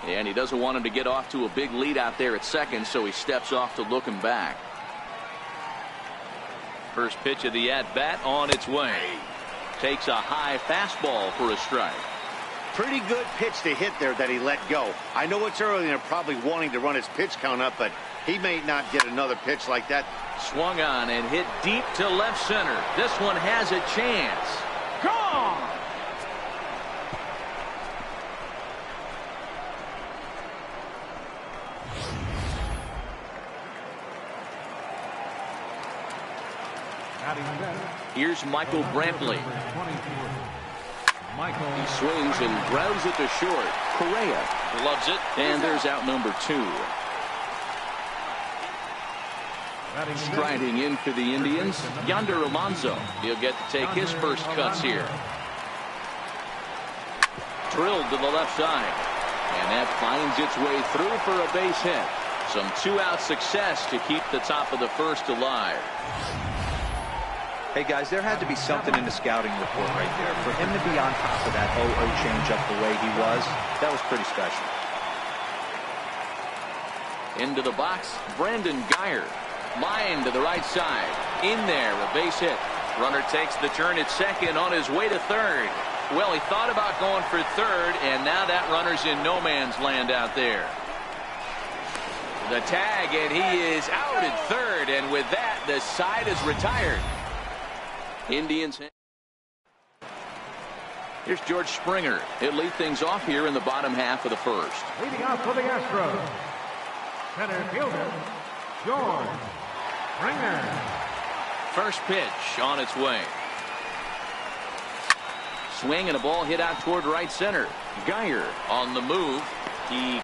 And he doesn't want him to get off to a big lead out there at second, so he steps off to look him back. First pitch of the at-bat on its way. Takes a high fastball for a strike. Pretty good pitch to hit there that he let go. I know it's early and they're probably wanting to run his pitch count up, but he may not get another pitch like that. Swung on and hit deep to left center. This one has a chance. Gone! Here's Michael Brantley. He swings and grounds it to short. Correa loves it, and there's out number 2. Striding in for the Indians, Yonder Alonso. He'll get to take his first cuts here. Drilled to the left side, and that finds its way through for a base hit. Some 2-out success to keep the top of the first alive. Hey, guys, there had to be something in the scouting report right there. For him to be on top of that 0-0 changeup the way he was, that was pretty special. Into the box, Brandon Guyer. Line to the right side. In there, a base hit. Runner takes the turn at second on his way to third. Well, he thought about going for third, and now that runner's in no man's land out there. The tag, and he is out at third, and with that, the side is retired. Indians. Here's George Springer. He'll lead things off here in the bottom half of the first. Leading off for the Astros, center fielder, George Springer. First pitch on its way. Swing and a ball hit out toward right center. Guyer on the move. He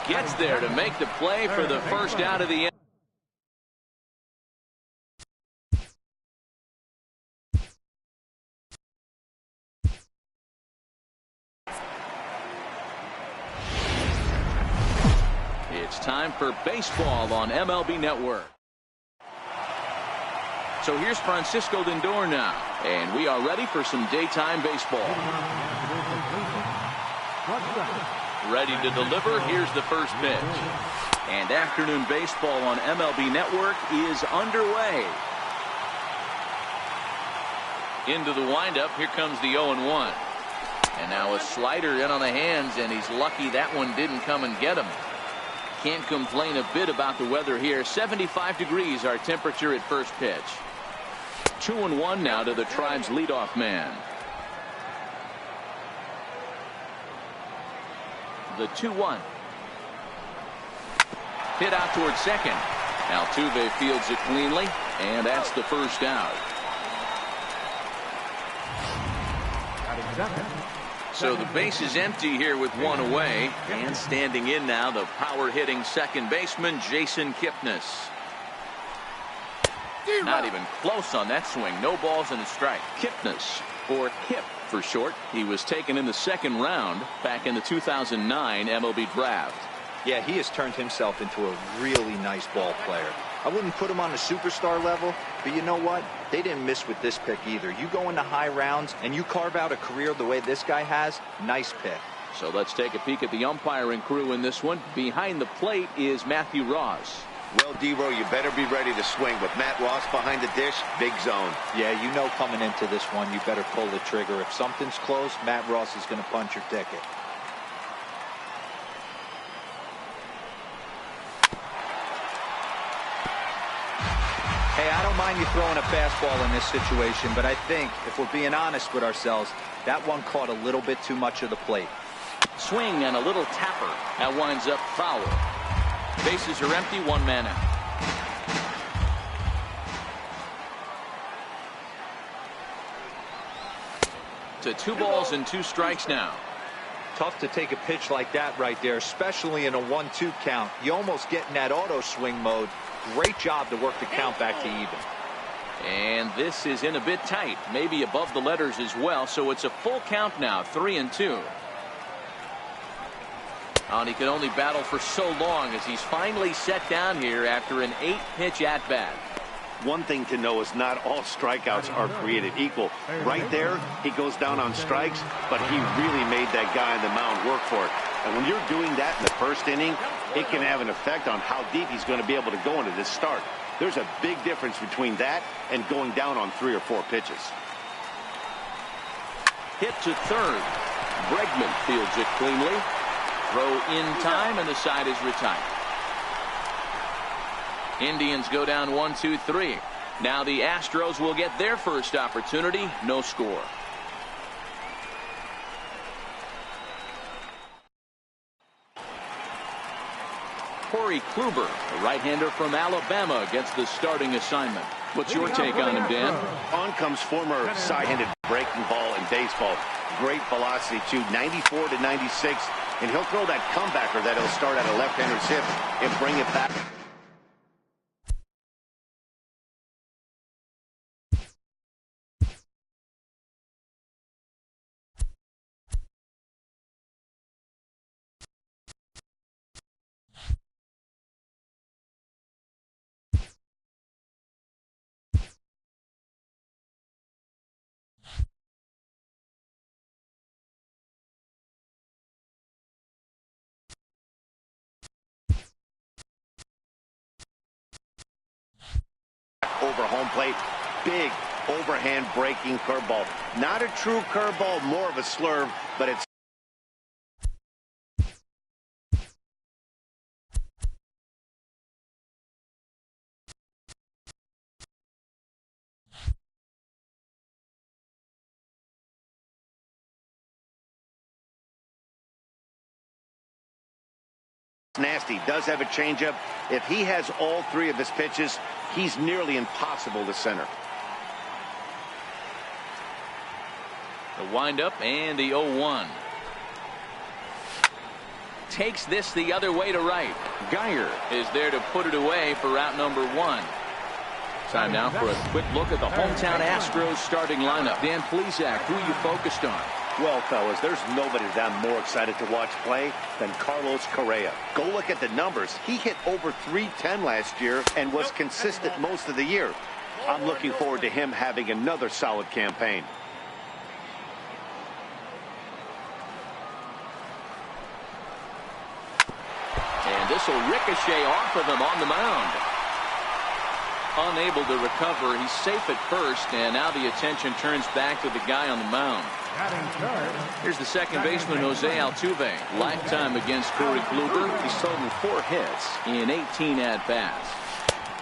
gets there to make the play for the first out of the inning. It's time for baseball on MLB Network. So here's Francisco Lindor now, and we are ready for some daytime baseball. Ready to deliver. Here's the first pitch. And afternoon baseball on MLB Network is underway. Into the windup. Here comes the 0-1. And now a slider in on the hands, and he's lucky that one didn't come and get him. Can't complain a bit about the weather here. 75 degrees our temperature at first pitch. 2-1 now to the Tribe's leadoff man. The 2-1. Hit out towards second. Altuve fields it cleanly, and that's the first out. So the base is empty here with one away, and standing in now the power-hitting second baseman Jason Kipnis. Not even close on that swing. No balls and a strike. Kipnis, or Kip for short. He was taken in the second round back in the 2009 MLB draft. Yeah, he has turned himself into a really nice ball player. I wouldn't put him on the superstar level, but you know what? They didn't miss with this pick either. You go into high rounds and you carve out a career the way this guy has, nice pick. So let's take a peek at the umpiring crew in this one. Behind the plate is Matthew Ross. Well, D-Row, you better be ready to swing. With Matt Ross behind the dish, big zone. Yeah, you know coming into this one, you better pull the trigger. If something's close, Matt Ross is going to punch your ticket. Hey, I don't mind you throwing a fastball in this situation, but I think, if we're being honest with ourselves, that one caught a little bit too much of the plate. Swing and a little tapper. That winds up foul. Bases are empty, one man out. To 2 balls and 2 strikes now. Tough to take a pitch like that right there, especially in a 1-2 count. You almost get in that auto swing mode. Great job to work the count back to even. And this is in a bit tight, maybe above the letters as well, so it's a full count now, 3-2. And he can only battle for so long as he's finally set down here after an 8-pitch at-bat. One thing to know is not all strikeouts are created equal. Right there, he goes down on strikes, but he really made that guy on the mound work for it. And when you're doing that in the first inning, it can have an effect on how deep he's going to be able to go into this start. There's a big difference between that and going down on 3 or 4 pitches. Hit to third. Bregman fields it cleanly. Throw in time, and the side is retired. Indians go down 1-2-3. Now the Astros will get their first opportunity. No score. Corey Kluber, a right-hander from Alabama, gets the starting assignment. What's your take on him, Dan? On comes former side-handed breaking ball in baseball. Great velocity, too, 94 to 96. And he'll throw that comebacker that he'll start at a left-hander's hip and bring it back. Over home plate, big overhand breaking curveball. Not a true curveball, more of a slurve, but it's nasty. Does have a changeup. If he has all 3 of his pitches, he's nearly impossible to center. The windup and the 0-1. Takes this the other way to right. Geyer is there to put it away for route number 1. Time now for a quick look at the hometown Astros starting lineup. Dan Plesac, who you focused on? Well, fellas, there's nobody that I'm more excited to watch play than Carlos Correa. Go look at the numbers. He hit over .310 last year and was consistent most of the year. I'm looking forward to him having another solid campaign. And this will ricochet off of him on the mound. Unable to recover. He's safe at first, and now the attention turns back to the guy on the mound. Here's the second baseman, Jose Altuve. Lifetime against Corey Kluber. He's totaled 4 hits in 18 at-bats.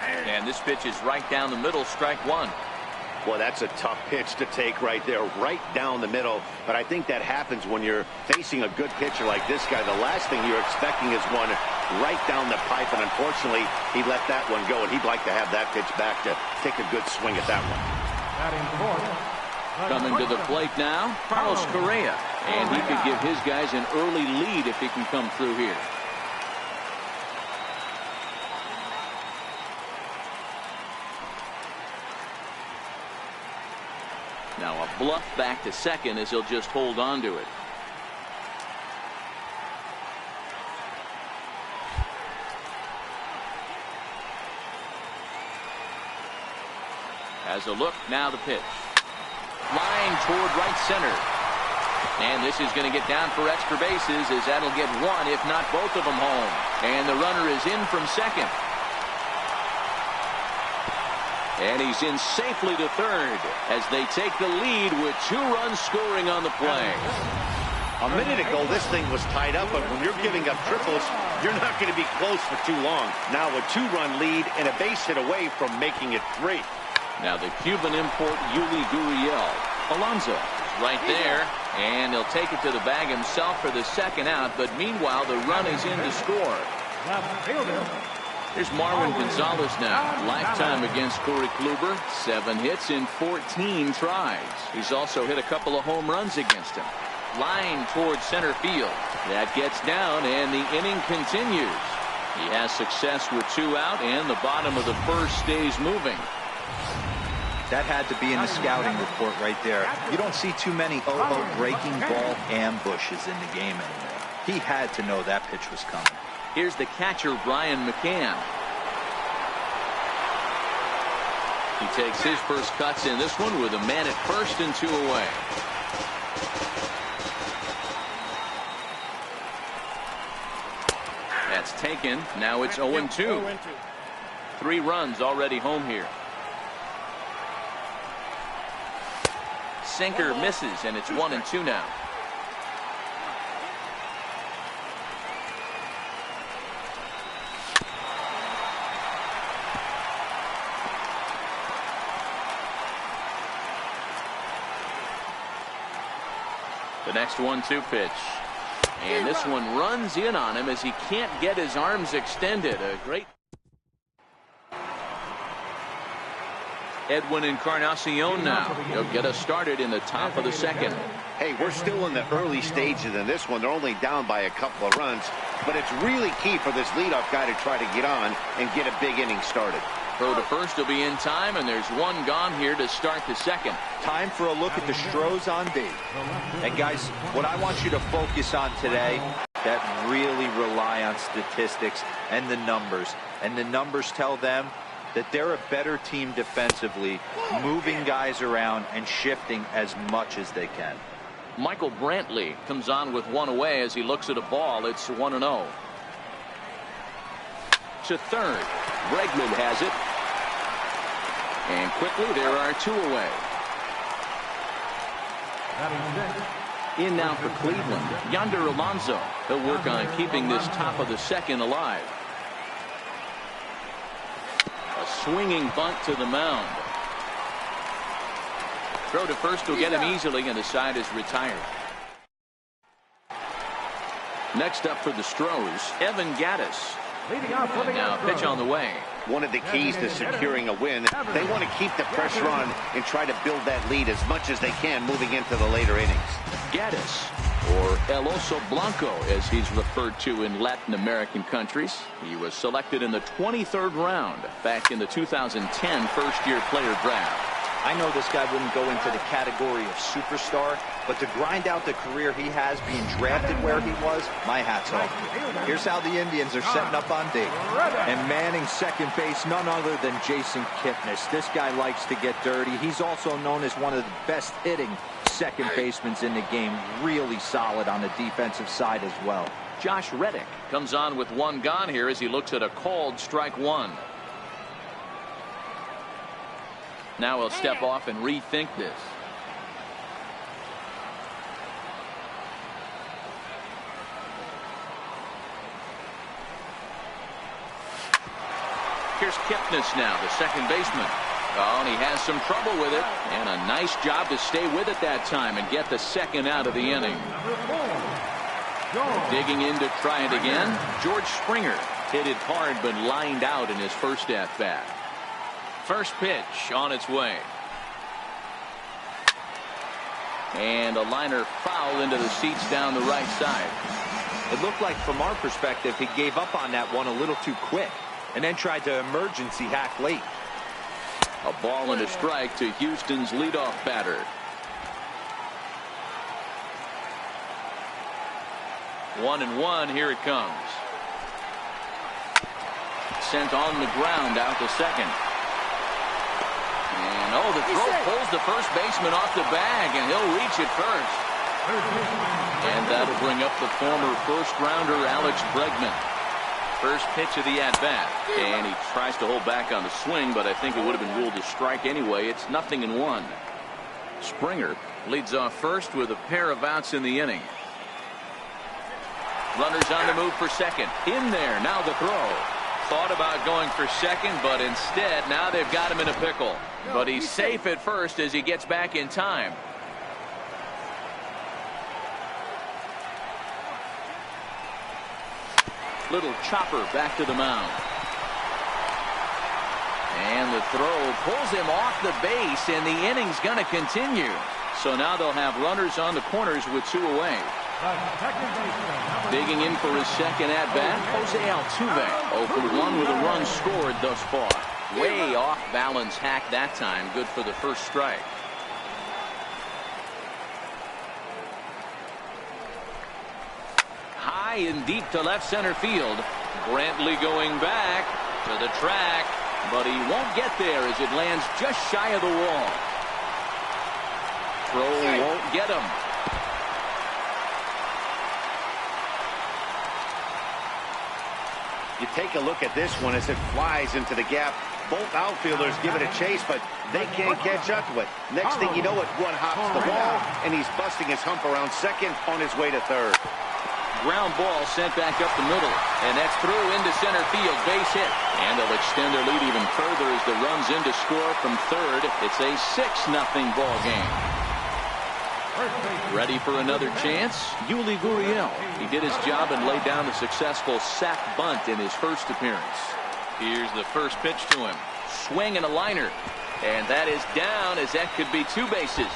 And this pitch is right down the middle, strike 1. Well, that's a tough pitch to take right there, right down the middle. But I think that happens when you're facing a good pitcher like this guy. The last thing you're expecting is one right down the pipe, and unfortunately, he let that one go, and he'd like to have that pitch back to take a good swing at that one. Coming to the plate now, Carlos Correa. And he could give his guys an early lead if he can come through here. Now a bluff back to second as he'll just hold on to it. Has a look, now the pitch. Line toward right center. And this is going to get down for extra bases as that'll get 1, if not both of them home. And the runner is in from second. And he's in safely to third as they take the lead with 2 runs scoring on the play. A minute ago, this thing was tied up, but when you're giving up triples, you're not going to be close for too long. Now a 2-run lead and a base hit away from making it 3. Now the Cuban import, Yuli Gurriel. Alonso is right there, and he'll take it to the bag himself for the second out, but meanwhile the run is in to score. Here's Marwin Gonzalez now. Lifetime against Corey Kluber. 7 hits in 14 tries. He's also hit a couple of home runs against him. Line towards center field. That gets down, and the inning continues. He has success with 2 out, and the bottom of the first stays moving. That had to be in the scouting report right there. You don't see too many breaking ball ambushes in the game anymore. He had to know that pitch was coming. Here's the catcher, Brian McCann. He takes his first cuts in this one with a man at first and 2 away. That's taken. Now it's 0-2. 3 runs already home here. Sinker misses, and it's 1-2 now. The next 1-2 pitch. And this one runs in on him as he can't get his arms extended. A great. Edwin Encarnacion now. He'll get us started in the top of the second. Hey, we're still in the early stages in this one. They're only down by a couple of runs, but it's really key for this leadoff guy to try to get on and get a big inning started. Throw to first will be in time, and there's one gone here to start the second. Time for a look at the Stros on D. And guys, what I want you to focus on today, that really rely on statistics and the numbers. And the numbers tell them that they're a better team defensively, moving guys around and shifting as much as they can. Michael Brantley comes on with 1 away as he looks at a ball. It's 1-0. To third. Bregman has it. And quickly there are 2 away. In now for Cleveland, Yonder Alonso. He'll work on keeping this top of the second alive. A swinging bunt to the mound. Throw to first will get him easily, and the side is retired. Next up for the Stros, Evan Gattis. Now pitch on the way. One of the keys to securing a win, they want to keep the pressure on and try to build that lead as much as they can moving into the later innings. Gattis, or El Oso Blanco as he's referred to in Latin American countries. He was selected in the 23rd round back in the 2010 first-year player draft. I know this guy wouldn't go into the category of superstar, but to grind out the career he has being drafted where he was, my hat's off. Here's how the Indians are setting up on D. And manning second base, none other than Jason Kipnis. This guy likes to get dirty. He's also known as one of the best hitting second basemen in the game. Really solid on the defensive side as well. Josh Reddick comes on with 1 gone here as he looks at a called strike 1. Now he'll step off and rethink this. Here's Kipnis now, the second baseman. Oh, and he has some trouble with it. And a nice job to stay with it that time and get the second out of the inning. Digging in to try it again, George Springer. Hit it hard but lined out in his first at-bat. First pitch on its way. And a liner foul into the seats down the right side. It looked like from our perspective he gave up on that one a little too quick and then tried to emergency hack late. A ball and a strike to Houston's leadoff batter. 1-1, here it comes. Sent on the ground out to second. And oh, the throw pulls the first baseman off the bag, and he'll reach it first. And that'll bring up the former first-rounder Alex Bregman. First pitch of the at-bat, and he tries to hold back on the swing, but I think it would have been ruled a strike anyway. It's 0-1. Springer leads off first with a pair of outs in the inning. Runners on the move for second. In there, now the throw. Thought about going for second, but instead now they've got him in a pickle. But he's safe at first as he gets back in time. Little chopper back to the mound. And the throw pulls him off the base, and the inning's going to continue. So now they'll have runners on the corners with 2 away. Digging in for his second at-bat, Jose Altuve. 0-1 with a run scored thus far. Way off balance hack that time. Good for the first strike. High high and deep to left center field. Brantley going back to the track, but he won't get there as it lands just shy of the wall. Throw won't get him. You take a look at this one as it flies into the gap. Both outfielders give it a chase, but they can't catch up to it. Next thing you know it, one hops the wall, and he's busting his hump around second on his way to third. Ground ball sent back up the middle, and that's through into center field, base hit. And they'll extend their lead even further as the runs in to score from third. It's a 6-0 ball game. Ready for another chance? Yuli Gurriel. He did his job and laid down a successful sac bunt in his first appearance. Here's the first pitch to him. Swing and a liner. And that is down, as that could be 2 bases.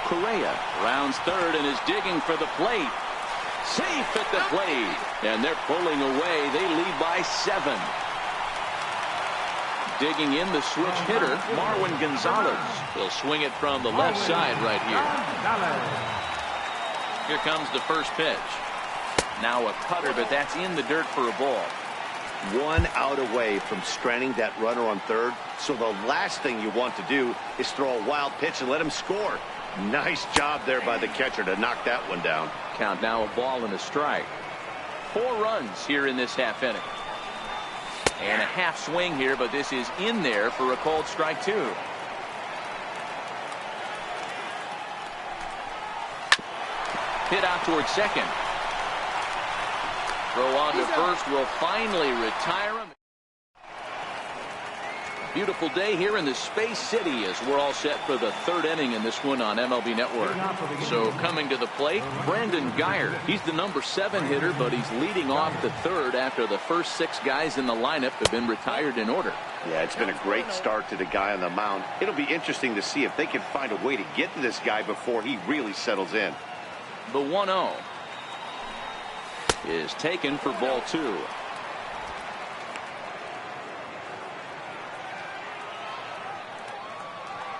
Correa rounds third and is digging for the plate. Safe at the plate. And they're pulling away. They lead by 7. Digging in the switch hitter, Marwin Gonzalez. He'll swing it from the left side right here. Here comes the first pitch. Now a cutter, but that's in the dirt for a ball. 1 out away from stranding that runner on third. So the last thing you want to do is throw a wild pitch and let him score. Nice job there by the catcher to knock that one down. Count now, a ball and a strike. 4 runs here in this half inning. And a half swing here, but this is in there for a called strike 2. Hit out towards second. Throw on to first will finally retire him. Beautiful day here in the Space City as we're all set for the 3rd inning in this one on MLB Network. So coming to the plate, Brandon Guyer. He's the number 7 hitter, but he's leading off the 3rd after the first 6 guys in the lineup have been retired in order. Yeah, it's been a great start to the guy on the mound. It'll be interesting to see if they can find a way to get to this guy before he really settles in. The 1-0 is taken for ball 2.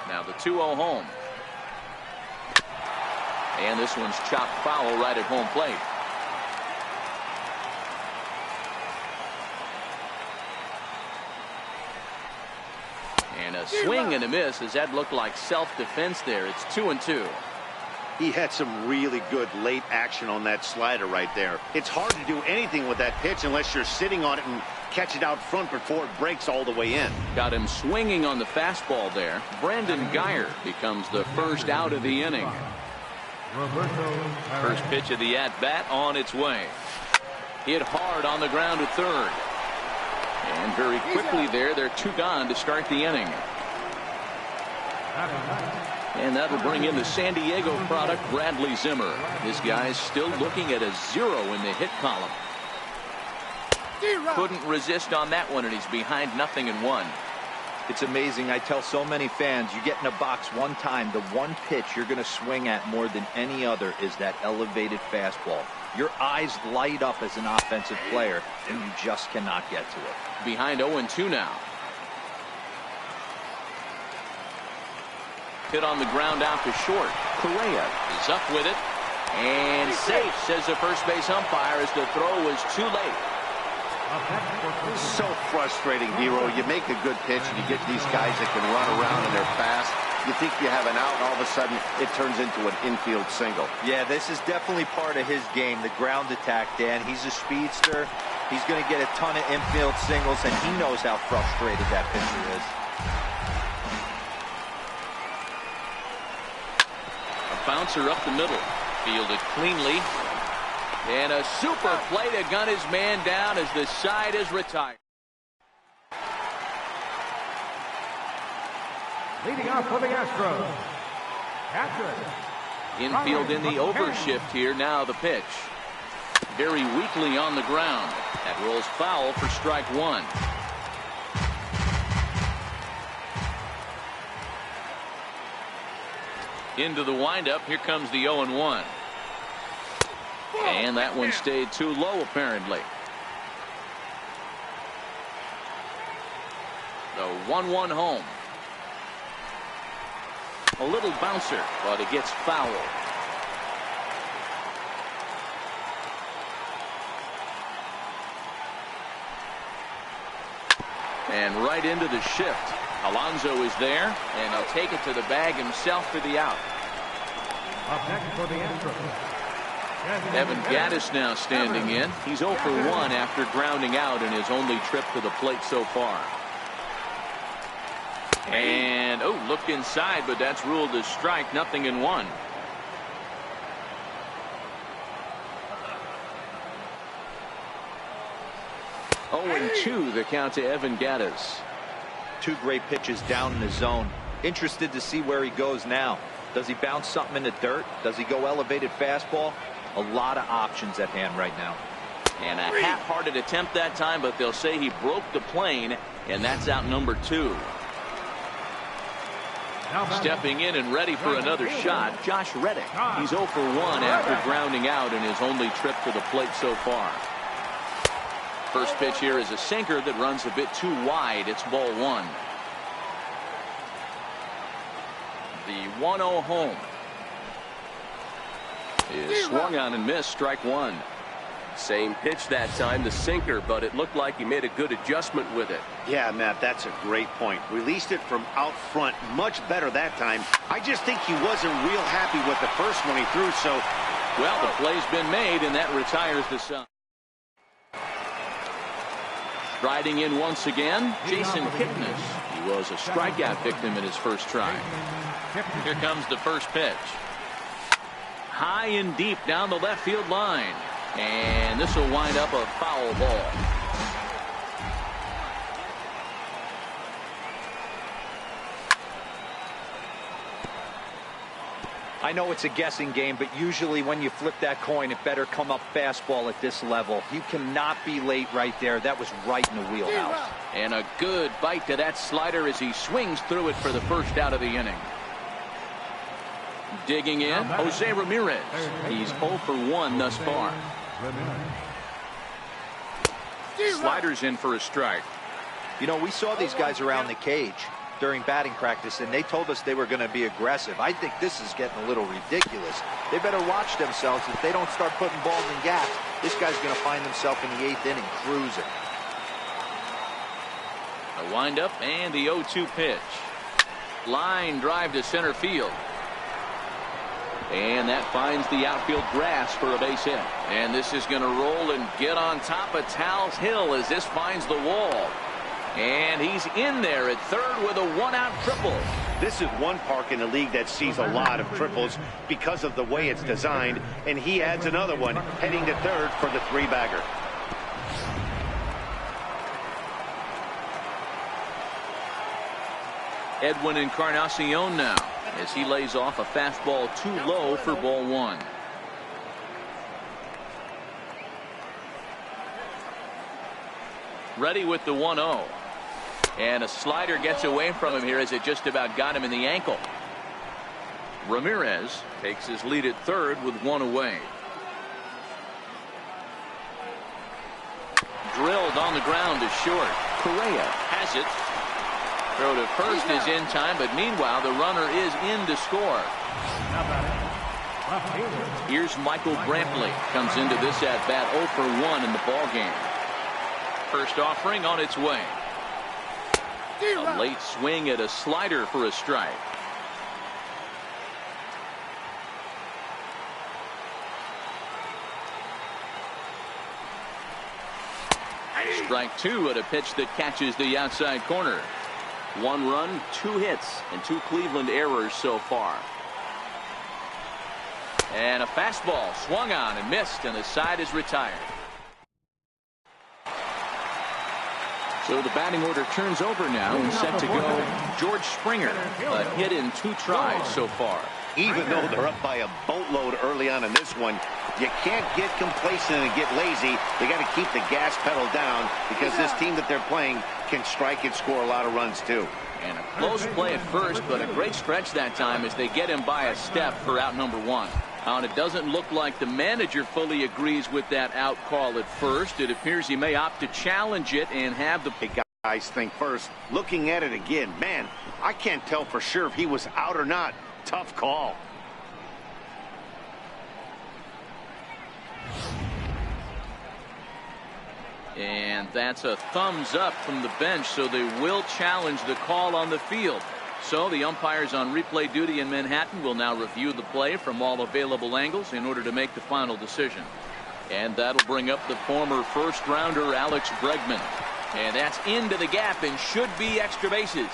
Now the 2-0 home. And this one's chopped foul right at home plate. And a swing and a miss as that looked like self-defense there. It's 2-2. He had some really good late action on that slider right there. It's hard to do anything with that pitch unless you're sitting on it and catch it out front before it breaks all the way in. Got him swinging on the fastball there. Brandon Guyer becomes the first out of the inning. First pitch of the at-bat on its way. Hit hard on the ground to third. And very quickly there, they're 2 gone to start the inning. And that'll bring in the San Diego product, Bradley Zimmer. This guy's still looking at a 0 in the hit column. Couldn't resist on that one, and he's behind 0-1. It's amazing. I tell so many fans, you get in a box one time, the one pitch you're going to swing at more than any other is that elevated fastball. Your eyes light up as an offensive player, and you just cannot get to it. Behind 0-2 now. Hit on the ground out to short. Correa is up with it. And safe, says the first base umpire, as the throw was too late. So frustrating, Hero. You make a good pitch and you get these guys that can run around and they're fast. You think you have an out, and all of a sudden it turns into an infield single. Yeah, this is definitely part of his game, the ground attack, Dan. He's a speedster. He's going to get a ton of infield singles, and he knows how frustrated that pitcher is. A bouncer up the middle. Fielded cleanly. And a super play to gun his man down as the side is retired. Leading off for the Astros, Patrick. Infield in the overshift here. Now the pitch. Very weakly on the ground. That rolls foul for strike 1. Into the windup. Here comes the 0-1. And that one stayed too low, apparently. The 1-1 home. A little bouncer, but it gets foul. And right into the shift. Alonso is there, and he'll take it to the bag himself for the out. Up next for the Astros, Evan Gattis now standing in. He's 0 for 1 after grounding out in his only trip to the plate so far. And, oh, looked inside, but that's ruled a strike, 0-1. Oh, and 2 the count to Evan Gattis. 2 great pitches down in the zone. Interested to see where he goes now. Does he bounce something in the dirt? Does he go elevated fastball? A lot of options at hand right now. And a half-hearted attempt that time, but they'll say he broke the plane, and that's out number 2. Stepping in and ready for another shot, Josh Reddick. He's 0 for 1 after grounding out in his only trip to the plate so far. First pitch here is a sinker that runs a bit too wide. It's ball 1. The 1-0 home is swung on and missed, strike 1. Same pitch that time, the sinker, but it looked like he made a good adjustment with it. Yeah, Matt, that's a great point. Released it from out front much better that time. I just think he wasn't real happy with the first one he threw, so. Well, the play's been made, and that retires the side. Striding in once again, Jason Kipnis. He was a strikeout victim in his first try. Here comes the first pitch. High and deep down the left field line. And this will wind up a foul ball. I know it's a guessing game, but usually when you flip that coin, it better come up fastball at this level. You cannot be late right there. That was right in the wheelhouse. And a good bite to that slider as he swings through it for the first out of the inning. Digging in, Jose Ramirez. He's 0 for 1 thus far. Sliders in for a strike. You know, we saw these guys around the cage during batting practice, and they told us they were going to be aggressive. I think this is getting a little ridiculous. They better watch themselves. If they don't start putting balls in gaps, this guy's going to find himself in the 8th inning cruising. A windup and the 0-2 pitch. Line drive to center field. And that finds the outfield grass for a base hit. And this is going to roll and get on top of Tal's Hill as this finds the wall. And he's in there at third with a 1-out triple. This is one park in the league that sees a lot of triples because of the way it's designed. And he adds another one heading to third for the 3-bagger. Edwin Encarnacion now as he lays off a fastball too low for ball 1. Ready with the 1-0. And a slider gets away from him here as it just about got him in the ankle. Ramirez takes his lead at third with 1 away. Drilled on the ground to short. Correa has it. Throw to first is in time, but meanwhile the runner is in to score. Here's Michael Brantley. Comes into this at bat 0 for 1 in the ball game. First offering on its way. A late swing at a slider for a strike. Strike 2 at a pitch that catches the outside corner. 1 run, 2 hits, and 2 Cleveland errors so far. And a fastball swung on and missed, and the side is retired. So the batting order turns over now and set to go George Springer. A hit in 2 tries so far. Even though they're up by a boatload early on in this one, you can't get complacent and get lazy. They got to keep the gas pedal down because this team that they're playing can strike and score a lot of runs too. And a close play at first, but a great stretch that time as they get him by a step for out number 1. And it doesn't look like the manager fully agrees with that out call at first. It appears he may opt to challenge it and have the guys think first. Looking at it again, man, I can't tell for sure if he was out or not. Tough call. And that's a thumbs up from the bench, so they will challenge the call on the field. So the umpires on replay duty in Manhattan will now review the play from all available angles in order to make the final decision. And that'll bring up the former first-rounder Alex Bregman. And that's into the gap and should be extra bases.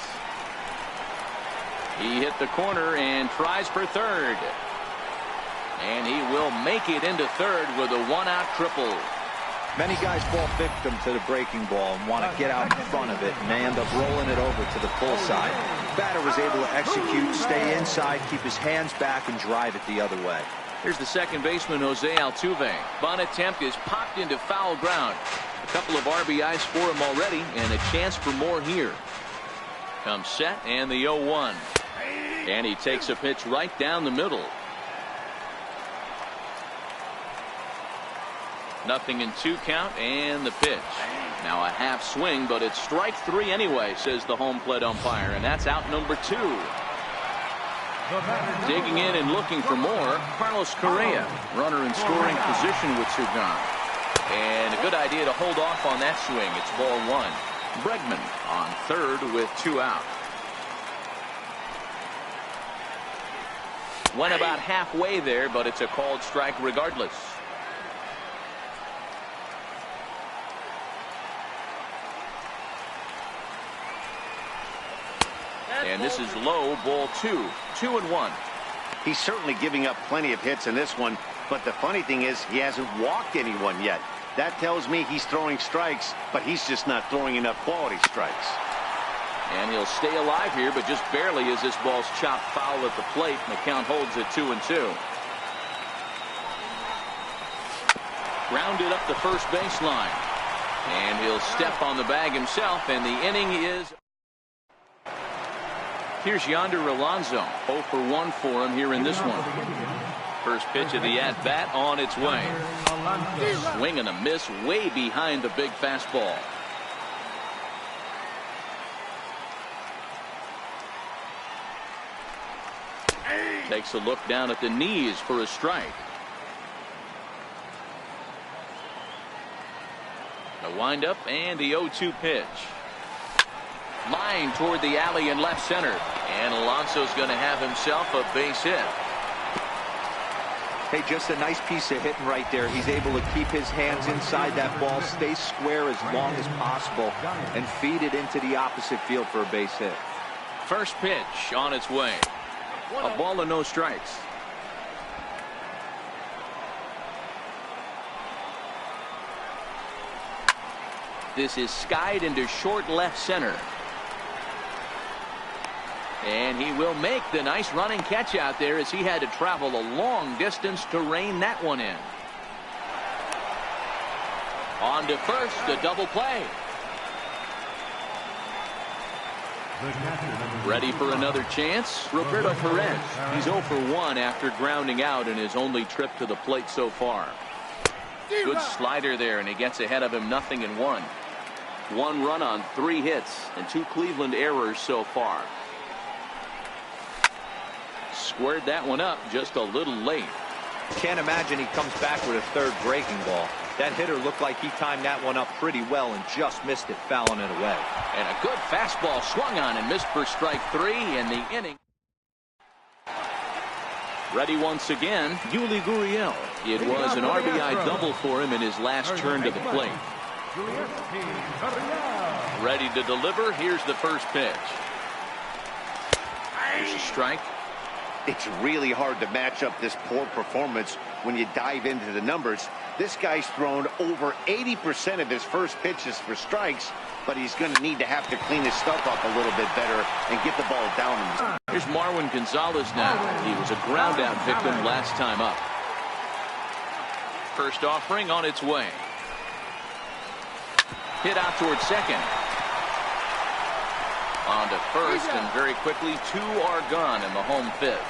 He hit the corner and tries for third. And he will make it into third with a one-out triple. Many guys fall victim to the breaking ball and want to get out in front of it, and they end up rolling it over to the pull side. Batter was able to execute, stay inside, keep his hands back, and drive it the other way. Here's the second baseman, Jose Altuve. Bunt attempt is popped into foul ground. A couple of RBIs for him already, and a chance for more here. Comes set, and the 0-1. And he takes a pitch right down the middle. Nothing in 2 count, and the pitch. Now a half swing, but it's strike 3 anyway, says the home plate umpire, and that's out number 2. Digging in and looking for more, Carlos Correa, runner in scoring position with 2 gone. And a good idea to hold off on that swing. It's ball 1. Bregman on third with 2 out. Went about halfway there, but it's a called strike regardless. And this is low, ball 2. 2-1. He's certainly giving up plenty of hits in this one, but the funny thing is he hasn't walked anyone yet. That tells me he's throwing strikes, but he's just not throwing enough quality strikes. And he'll stay alive here, but just barely as this ball's chopped foul at the plate, and the count holds at 2-2. Grounded up the first baseline. And he'll step on the bag himself, and the inning is... Here's Yonder Alonso. 0 for 1 for him here in this one. First pitch of the at-bat on its way. Swing and a miss way behind the big fastball. Takes a look down at the knees for a strike. The windup and the 0-2 pitch. Line toward the alley in left center. And Alonso's going to have himself a base hit. Hey, just a nice piece of hitting right there. He's able to keep his hands inside that ball, stay square as long as possible, and feed it into the opposite field for a base hit. First pitch on its way. A ball and no strikes. This is skied into short left center. And he will make the nice running catch out there as he had to travel a long distance to rein that one in. On to first, a double play. Ready for another chance? Roberto Perez. He's 0 for 1 after grounding out in his only trip to the plate so far. Good slider there, and he gets ahead of him 0-1. 1 run on 3 hits and 2 Cleveland errors so far. Squared that one up just a little late. Can't imagine he comes back with a third breaking ball. That hitter looked like he timed that one up pretty well and just missed it, fouling it away. And a good fastball swung on and missed for strike 3 in the inning. Ready once again, Yuli Gurriel. It was an RBI double for him in his last turn to the plate. Ready to deliver. Here's the first pitch. Here's a strike. It's really hard to match up this poor performance when you dive into the numbers. This guy's thrown over 80% of his first pitches for strikes, but he's going to need to have to clean his stuff up a little bit better and get the ball down. Here's Marwin Gonzalez now. He was a ground out victim last time up. First offering on its way. Hit out towards second. On to first, and very quickly 2 are gone in the home fifth.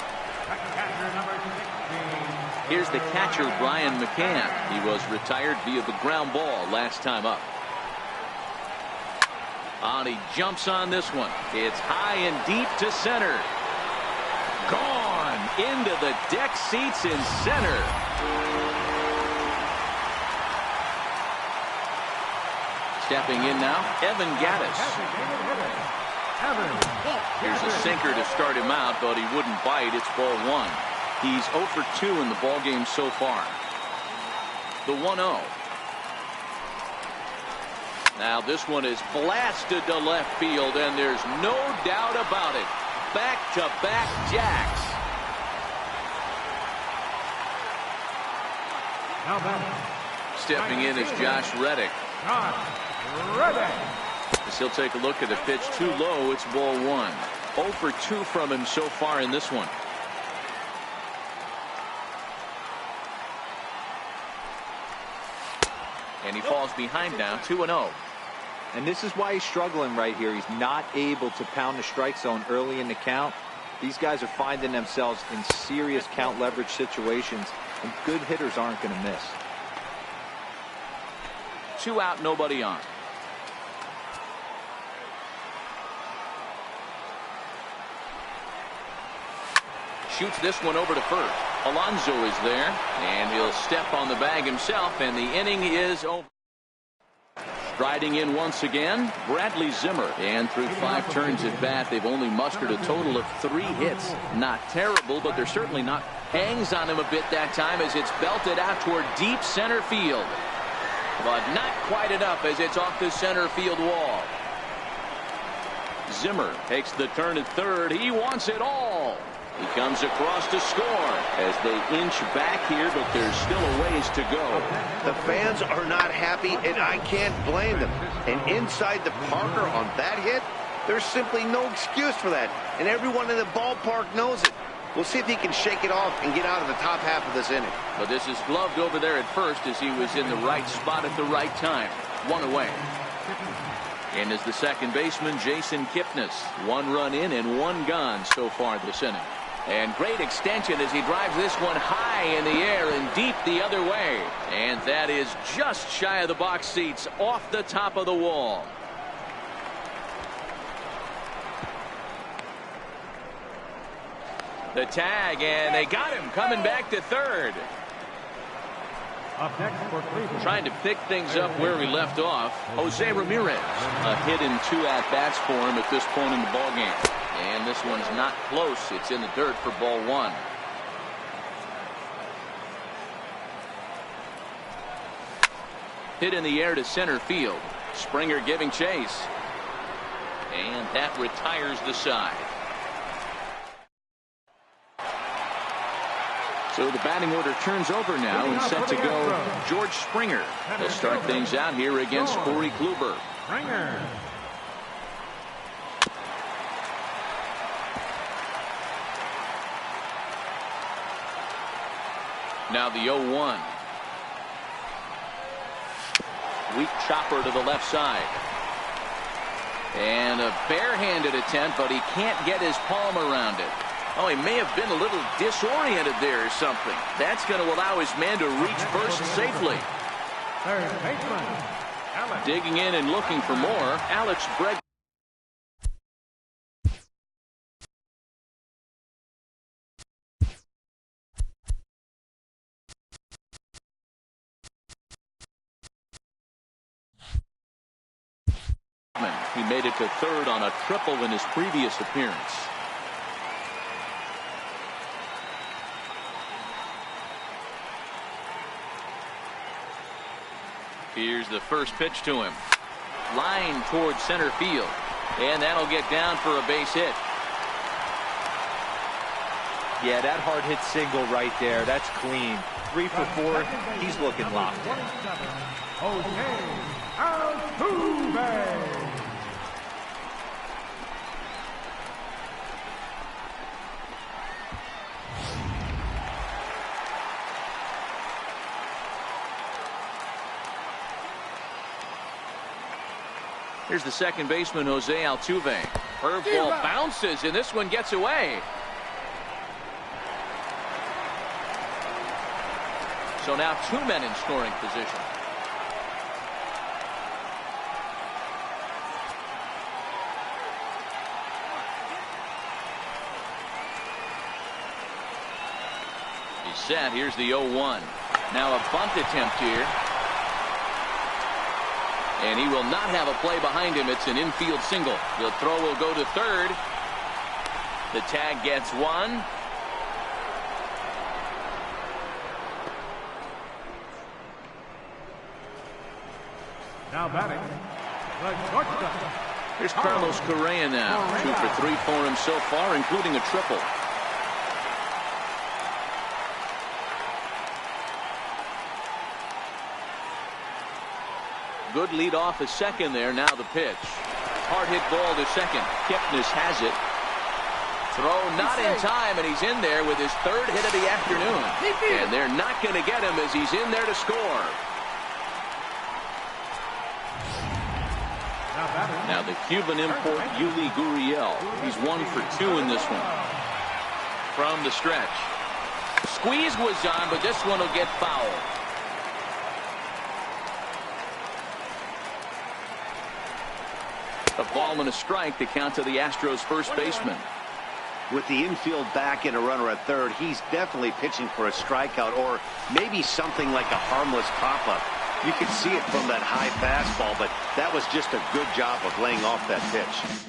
Here's the catcher, Brian McCann. He was retired via the ground ball last time up. And he jumps on this one. It's high and deep to center. Gone into the deck seats in center. Stepping in now, Evan Gaddis. Here's a sinker to start him out, but he wouldn't bite. It's ball one. He's 0 for 2 in the ball game so far. The 1-0. Now this one is blasted to left field, and there's no doubt about it. Back-to-back jacks. Stepping in is Josh Reddick. As he'll take a look at the pitch, too low. It's ball one. 0 for 2 from him so far in this one. And he falls behind now, 2-0. And this is why he's struggling right here. He's not able to pound the strike zone early in the count. These guys are finding themselves in serious count leverage situations, and good hitters aren't going to miss. 2 out, nobody on. Shoots this one over to first. Alonso is there, and he'll step on the bag himself, and the inning is over. Striding in once again, Bradley Zimmer. And through 5 turns at bat, they've only mustered a total of 3 hits. Not terrible, but they're certainly not. Hangs on him a bit that time as it's belted out toward deep center field. But not quite enough as it's off the center field wall. Zimmer takes the turn at third. He wants it all. He comes across to score as they inch back here, but there's still a ways to go. The fans are not happy, and I can't blame them. And inside the Parker on that hit, there's simply no excuse for that. And everyone in the ballpark knows it. We'll see if he can shake it off and get out of the top half of this inning. But this is gloved over there at first as he was in the right spot at the right time. 1 away. In is the second baseman, Jason Kipnis. 1 run in and 1 gone so far this inning. And great extension as he drives this one high in the air and deep the other way. And that is just shy of the box seats, off the top of the wall. The tag, and they got him coming back to third. Trying to pick things up where we left off. Jose Ramirez. A hit in 2 at-bats for him at this point in the ballgame. And this one's not close. It's in the dirt for ball one. Hit in the air to center field. Springer giving chase. And that retires the side. So the batting order turns over now and set to go George Springer. He'll start things out here against Corey Kluber. Springer. Now the 0-1. Weak chopper to the left side. And a barehanded attempt, but he can't get his palm around it. Oh, he may have been a little disoriented there or something. That's going to allow his man to reach first safely. Third baseman, Alex. Digging in and looking for more, Alex Bregman. He made it to third on a triple in his previous appearance. Here's the first pitch to him. Line towards center field. And that'll get down for a base hit. Yeah, that hard hit single right there. That's clean. 3 for 4. He's looking locked in. Jose Altuve. Here's the second baseman, Jose Altuve. Curveball bounces, and this one gets away. So now 2 men in scoring position. He's set. Here's the 0-1. Now a bunt attempt here. And he will not have a play behind him. It's an infield single. The throw will go to third. The tag gets one. Now batting, the shortstop. Here's Carlos Correa now. 2 for 3 for him so far, including a triple. Good lead off at second there. Now the pitch. Hard hit ball to second. Kipnis has it. Throw not in time, and he's in there with his 3rd hit of the afternoon. And they're not going to get him as he's in there to score. Now the Cuban import, Yuli Gurriel. He's 1 for 2 in this one. From the stretch. Squeeze was on, but this one will get fouled. A ball and a strike to count to the Astros first baseman. With the infield back and a runner at third, he's definitely pitching for a strikeout or maybe something like a harmless pop-up. You can see it from that high fastball, but that was just a good job of laying off that pitch.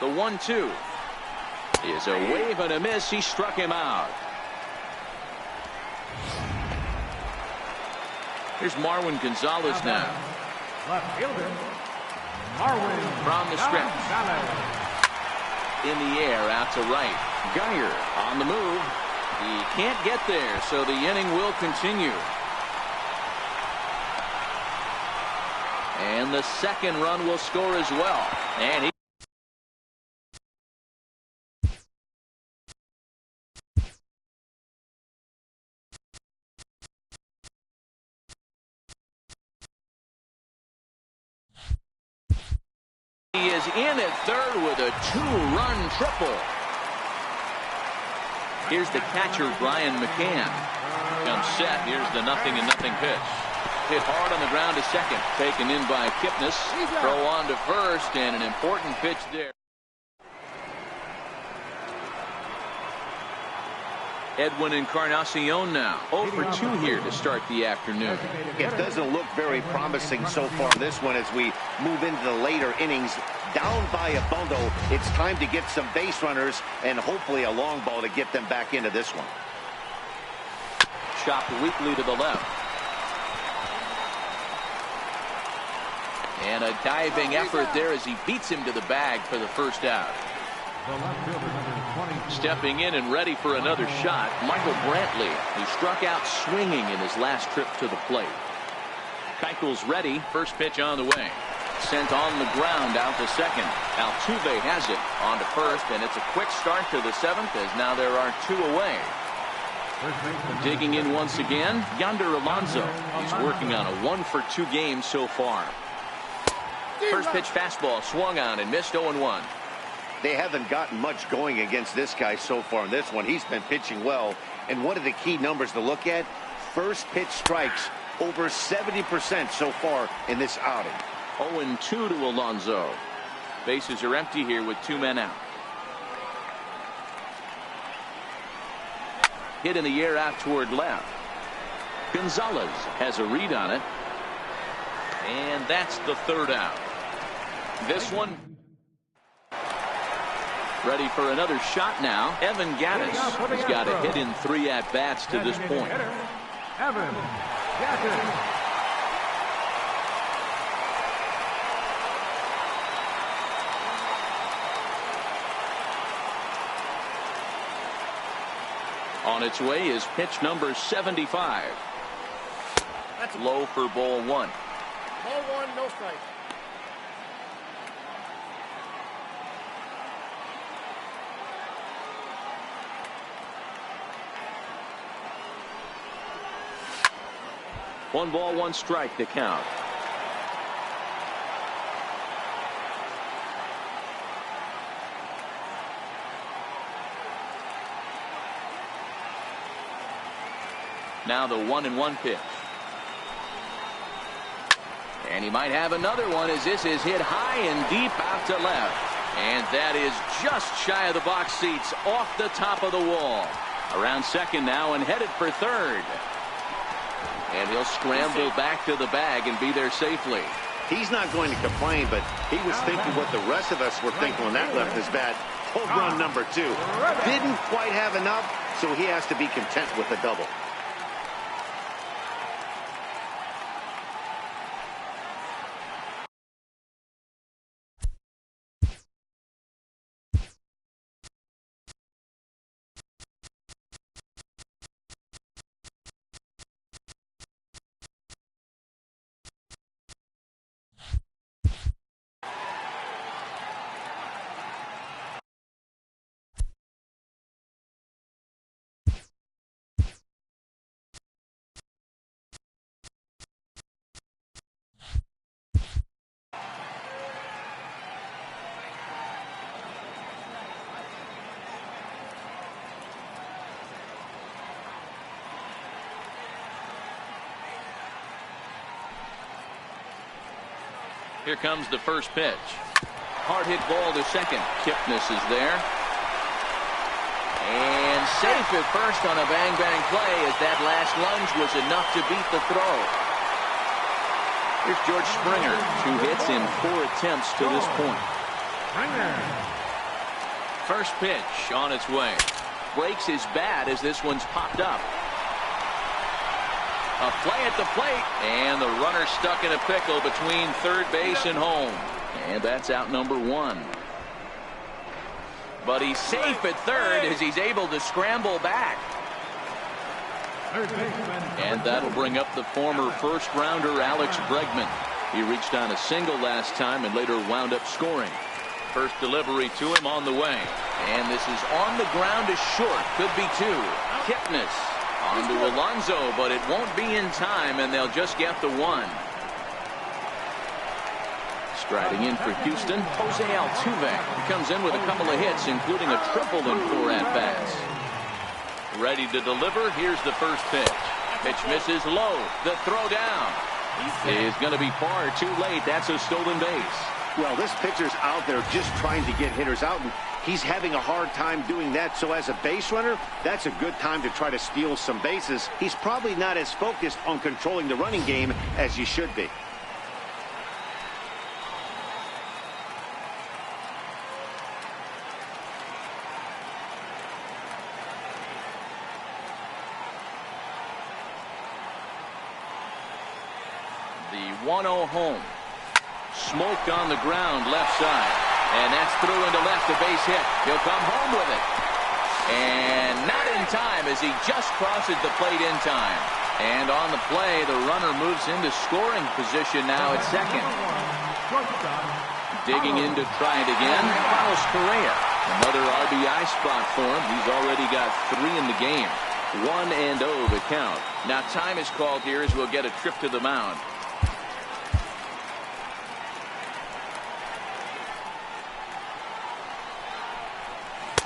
The 1-2 is a wave and a miss. He struck him out. Here's Marwin Gonzalez now. Left fielder, Marwin From the stretch. In the air, out to right. Geyer on the move. He can't get there, so the inning will continue. And the second run will score as well. And he is in at third with a 2-run triple. Here's the catcher, Brian McCann. Comes set. Here's the 0-0 pitch. Hit hard on the ground to second. Taken in by Kipnis. Throw on to first, and an important pitch there. Edwin Encarnacion now. 0 for 2 here to start the afternoon. It doesn't look very promising so far this one as we move into the later innings. Down by a bundle, it's time to get some base runners and hopefully a long ball to get them back into this one. Chopped weakly to the left. And a diving effort there as he beats him to the bag for the first out. Stepping in and ready for another shot, Michael Brantley, who struck out swinging in his last trip to the plate. Keuchel's ready. First pitch on the way. Sent on the ground out to second. Altuve has it on to first, and it's a quick start to the 7th as now there are 2 away. Digging in once again, Yonder Alonso. He's working on a 1 for 2 game so far. First pitch fastball swung on and missed 0-1. They haven't gotten much going against this guy so far in this one. He's been pitching well. And one of the key numbers to look at, first pitch strikes over 70% so far in this outing. 0-2 to Alonso. Bases are empty here with 2 men out. Hit in the air out toward left. Gonzalez has a read on it. And that's the 3rd out. This one ready for another shot now. Evan Gattis has got a hit in 3 at-bats to this point. Evan Gattis. On its way is pitch number 75. That's low for ball one. Ball one, no strike. One ball, one strike to count. Now the 1-1 pitch. And he might have another one as this is hit high and deep out to left. And that is just shy of the box seats off the top of the wall. Around second now and headed for third. And he'll scramble back to the bag and be there safely. He's not going to complain, but he was thinking what the rest of us were thinking when that left his bat. Home run number 2. Didn't quite have enough, so he has to be content with a double. Here comes the first pitch. Hard hit ball to second. Kipnis is there. And safe at first on a bang play as that last lunge was enough to beat the throw. Here's George Springer. 2 hits in 4 attempts to this point. First pitch on its way. Breaks his bat as this one's popped up. A play at the plate, and the runner stuck in a pickle between third base and home. And that's out number 1. But he's safe at third as he's able to scramble back. And that'll bring up the former first-rounder Alex Bregman. He reached on a single last time and later wound up scoring. First delivery to him on the way. And this is on the ground is short. Could be 2. Kipnis. On to Alonso, but it won't be in time, and they'll just get the 1. Striding in for Houston, Jose Altuve. He comes in with a couple of hits, including a triple in 4 at-bats. Ready to deliver. Here's the first pitch. Pitch misses low. The throw down is going to be far too late. That's a stolen base. Well, this pitcher's out there just trying to get hitters out, and he's having a hard time doing that. So as a base runner, that's a good time to try to steal some bases. He's probably not as focused on controlling the running game as you should be. The 1-0 home. Smoke on the ground left side. And that's through into left, a base hit. He'll come home with it. And not in time as he just crosses the plate in time. And on the play, the runner moves into scoring position now at second. Digging in to try it again, Carlos Correa. Another RBI spot for him. He's already got 3 in the game. 1-0 the count. Now time is called here as we'll get a trip to the mound.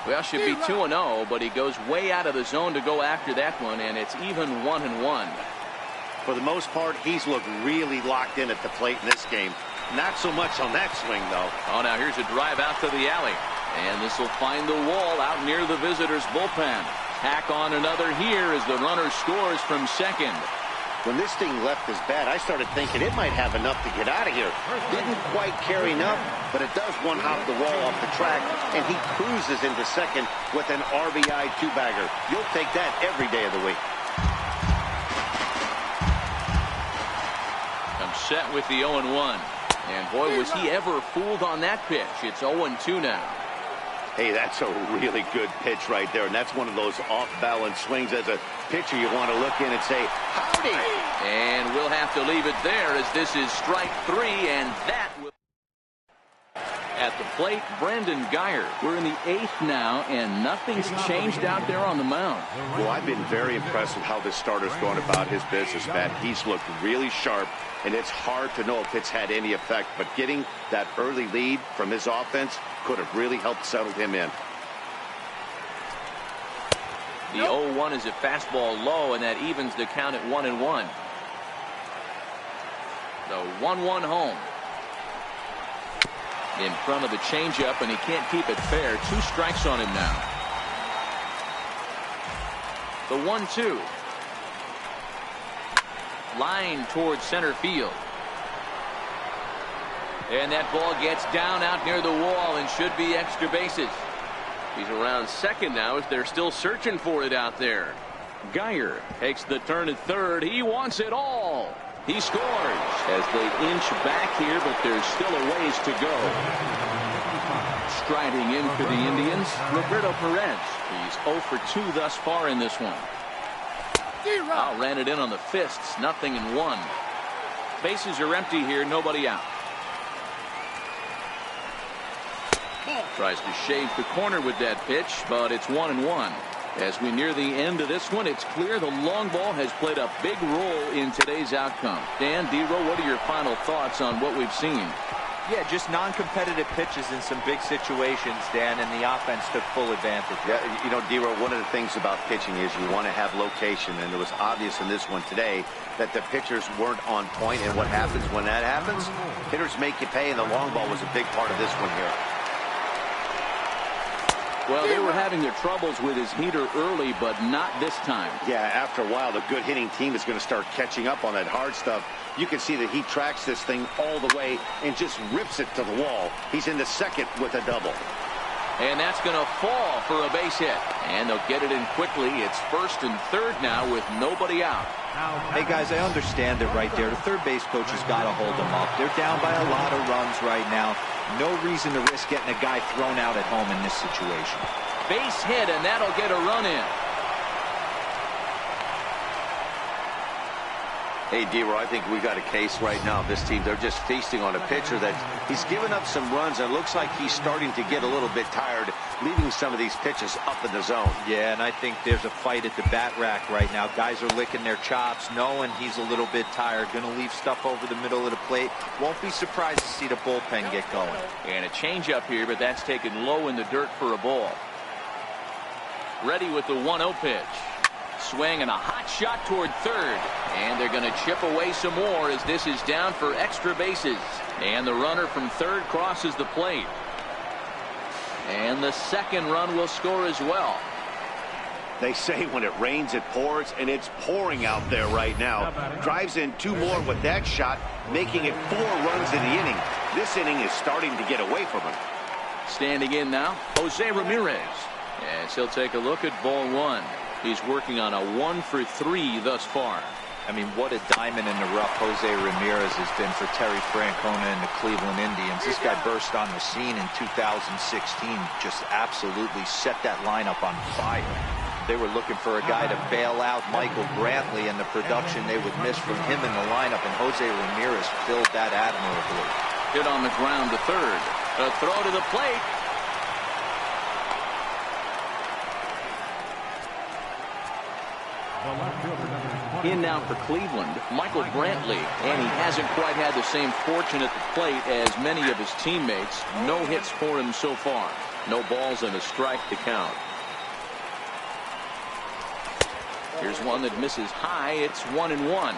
Well, should be 2-0, but he goes way out of the zone to go after that one, and it's even 1-1. For the most part, he's looked really locked in at the plate in this game. Not so much on that swing, though. Oh, now here's a drive out to the alley. And this will find the wall out near the visitors' bullpen. Tack on another here as the runner scores from second. When this thing left his bat, I started thinking it might have enough to get out of here. Didn't quite carry enough, but it does one-hop the wall off the track, and he cruises into second with an RBI 2-bagger. You'll take that every day of the week. I'm set with the 0-1. And boy, was he ever fooled on that pitch. It's 0-2 now. Hey, that's a really good pitch right there, and that's one of those off-balance swings. As a pitcher, you want to look in and say, howdy! And we'll have to leave it there as this is strike 3, and that will... At the plate, Brandon Guyer. We're in the 8th now, and nothing's changed out there on the mound. Well, I've been very impressed with how this starter's going about his business, Matt. He's looked really sharp, and it's hard to know if it's had any effect. But getting that early lead from his offense could have really helped settle him in. The 0-1 is a fastball low, and that evens the count at 1-1. The 1-1 home. In front of the changeup, and he can't keep it fair. 2 strikes on him now. The 1-2. Line towards center field. And that ball gets down out near the wall and should be extra bases. He's around second now as they're still searching for it out there. Guyer takes the turn at third. He wants it all. He scores as they inch back here, but there's still a ways to go. Striding in for the Indians, Roberto Perez. He's 0 for 2 thus far in this one. Ran it in on the fists. 0-1. Bases are empty here. Nobody out. Tries to shave the corner with that pitch, but it's 1-1. As we near the end of this one, it's clear the long ball has played a big role in today's outcome. Dan, D-Row, what are your final thoughts on what we've seen? Yeah, just non-competitive pitches in some big situations, Dan, and the offense took full advantage. Yeah, you know, D-Row, one of the things about pitching is you want to have location, and it was obvious in this one today that the pitchers weren't on point, and what happens when that happens? Hitters make you pay, and the long ball was a big part of this one here. Well, they were having their troubles with his heater early, but not this time. Yeah, after a while, the good hitting team is going to start catching up on that hard stuff. You can see that he tracks this thing all the way and just rips it to the wall. He's in the second with a double. And that's going to fall for a base hit. And they'll get it in quickly. It's first and third now with nobody out. Hey, guys, I understand it right there. The third base coach has got to hold them up. They're down by a lot of runs right now. No reason to risk getting a guy thrown out at home in this situation. Base hit, and that'll get a run in. Hey, D-Row, I think we got a case right now of this team. They're just feasting on a pitcher that he's given up some runs, and it looks like he's starting to get a little bit tired, leaving some of these pitches up in the zone. Yeah, and I think there's a fight at the bat rack right now. Guys are licking their chops, knowing he's a little bit tired, going to leave stuff over the middle of the plate. Won't be surprised to see the bullpen get going. And a changeup here, but that's taken low in the dirt for a ball. Ready with the 1-0 pitch. Swing and a hot shot toward third. And they're going to chip away some more as this is down for extra bases. And the runner from third crosses the plate. And the second run will score as well. They say when it rains, it pours, and it's pouring out there right now. Drives in 2 more with that shot, making it 4 runs in the inning. This inning is starting to get away from him. Standing in now, Jose Ramirez. As he'll take a look at ball 1. He's working on a 1 for 3 thus far. I mean, what a diamond in the rough Jose Ramirez has been for Terry Francona and the Cleveland Indians. This guy burst on the scene in 2016, just absolutely set that lineup on fire. They were looking for a guy to bail out Michael Brantley, and the production they would miss from him in the lineup, and Jose Ramirez filled that admirably. Hit on the ground to third. A throw to the plate. In now for Cleveland, Michael Brantley, and he hasn't quite had the same fortune at the plate as many of his teammates. No hits for him so far. No balls and a strike to count. Here's one that misses high. It's 1-1.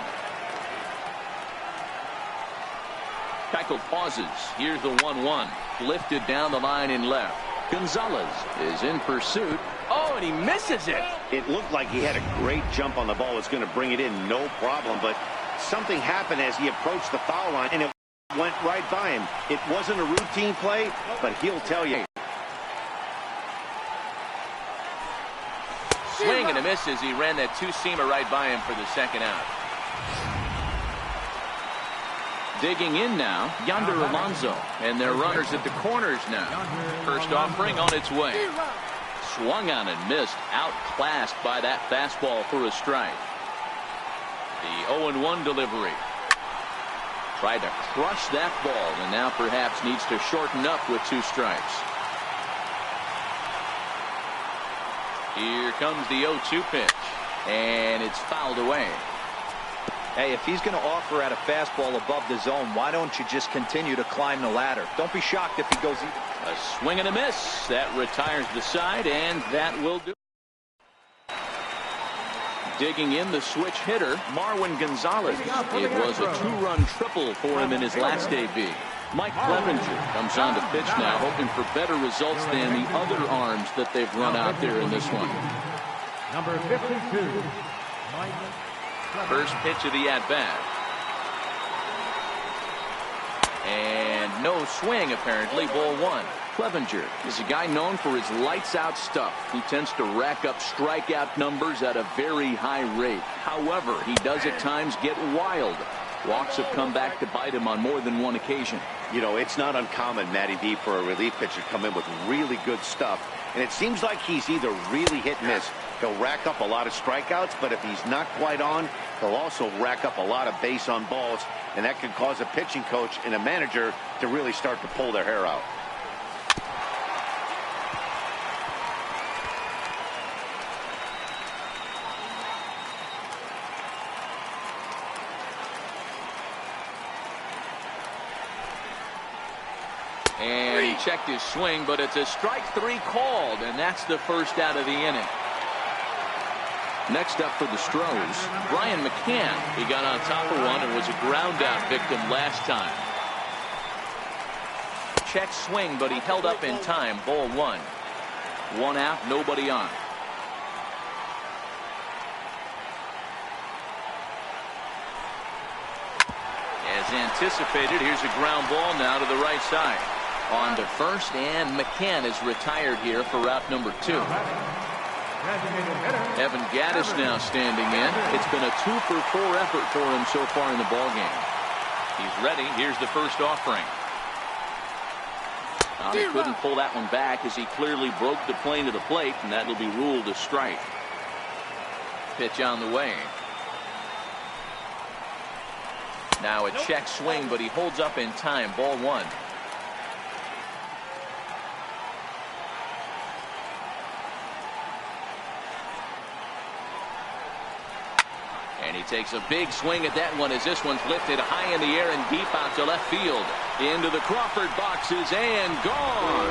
Keuchel pauses. Here's the 1-1. Lifted down the line in left. Gonzalez is in pursuit. Oh, and he misses it. It looked like he had a great jump on the ball. Was going to bring it in, no problem. But something happened as he approached the foul line, and it went right by him. It wasn't a routine play, but he'll tell you. Swing and a miss as he ran that 2-seamer right by him for the second out. Digging in now, Yonder Alonso. And their runners at the corners now. First offering on its way. Swung on and missed. Outclassed by that fastball for a strike. The 0-1 delivery. Tried to crush that ball and now perhaps needs to shorten up with 2 strikes. Here comes the 0-2 pitch. And it's fouled away. Hey, if he's going to offer at a fastball above the zone, why don't you just continue to climb the ladder? Don't be shocked if he goes either. A swing and a miss. That retires the side, and that will do. Digging in, the switch hitter, Marwin Gonzalez. It was a 2-run triple for him in his last AB. Mike Clevenger comes on to pitch now, hoping for better results than the other arms that they've run out there in this one. Number 52, Mike. First pitch of the at-bat. And no swing, apparently. Ball 1. Clevenger is a guy known for his lights-out stuff. He tends to rack up strikeout numbers at a very high rate. However, he does at times get wild. Walks have come back to bite him on more than one occasion. You know, it's not uncommon, Matty D, for a relief pitcher to come in with really good stuff. And it seems like he's either really hit and miss. He'll rack up a lot of strikeouts, but if he's not quite on, he'll also rack up a lot of base on balls. And that can cause a pitching coach and a manager to really start to pull their hair out. And he checked his swing, but it's a strike 3 called, and that's the first out of the inning. Next up for the Stros, Brian McCann. He got on top of one and was a ground out victim last time. Check swing, but he held up in time. Ball 1. 1 out, nobody on. As anticipated, here's a ground ball now to the right side. On to first, and McCann is retired here for route number 2. Evan Gaddis now standing in. It's been a 2-for-4 effort for him so far in the ballgame. He's ready. Here's the first offering. He couldn't pull that one back as he clearly broke the plane to the plate, and that'll be ruled a strike. Pitch on the way. Now a check swing, but he holds up in time. Ball 1. And he takes a big swing at that one as this one's lifted high in the air and deep out to left field. Into the Crawford boxes and gone.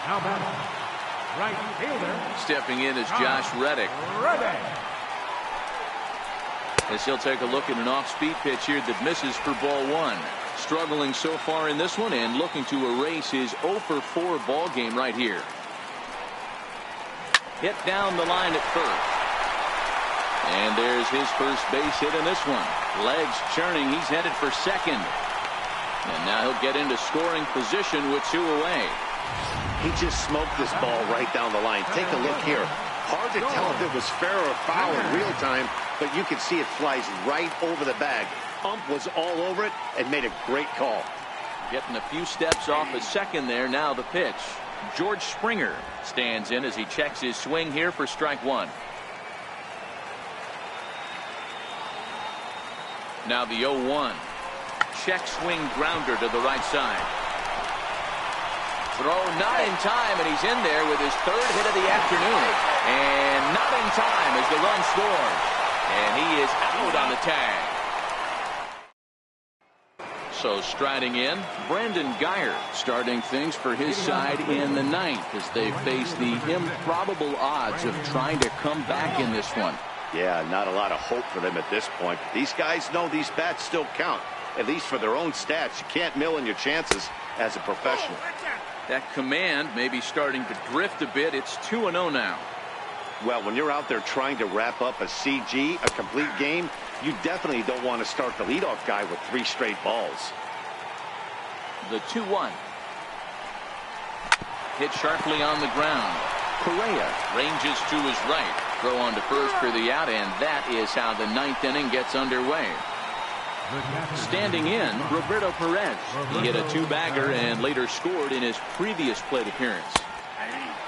Now back, right fielder. Stepping in is Josh Reddick. As he'll take a look at an off-speed pitch here that misses for ball 1. Struggling so far in this one and looking to erase his 0-for-4 ball game right here. Hit down the line at first. And there's his first base hit in this one. Legs churning. He's headed for second. And now he'll get into scoring position with 2 away. He just smoked this ball right down the line. Take a look here. Hard to tell if it was fair or foul in real time, but you can see it flies right over the bag. Ump was all over it and made a great call. Getting a few steps off a second there. Now the pitch. George Springer stands in as he checks his swing here for strike 1. Now the 0-1. Check swing grounder to the right side. Throw not in time, and he's in there with his 3rd hit of the afternoon. And not in time as the run scores. And he is out on the tag. So striding in, Brandon Geyer starting things for his side in the 9th as they face the improbable odds of trying to come back in this one. Yeah, not a lot of hope for them at this point. These guys know these bats still count, at least for their own stats. You can't mill in your chances as a professional. That command may be starting to drift a bit. It's 2-0 now. Well, when you're out there trying to wrap up a CG, a complete game, you definitely don't want to start the leadoff guy with 3 straight balls. The 2-1. Hit sharply on the ground. Correa ranges to his right. Throw on to first for the out, and that is how the ninth inning gets underway. Standing in, Roberto Perez. He hit a two-bagger and later scored in his previous plate appearance.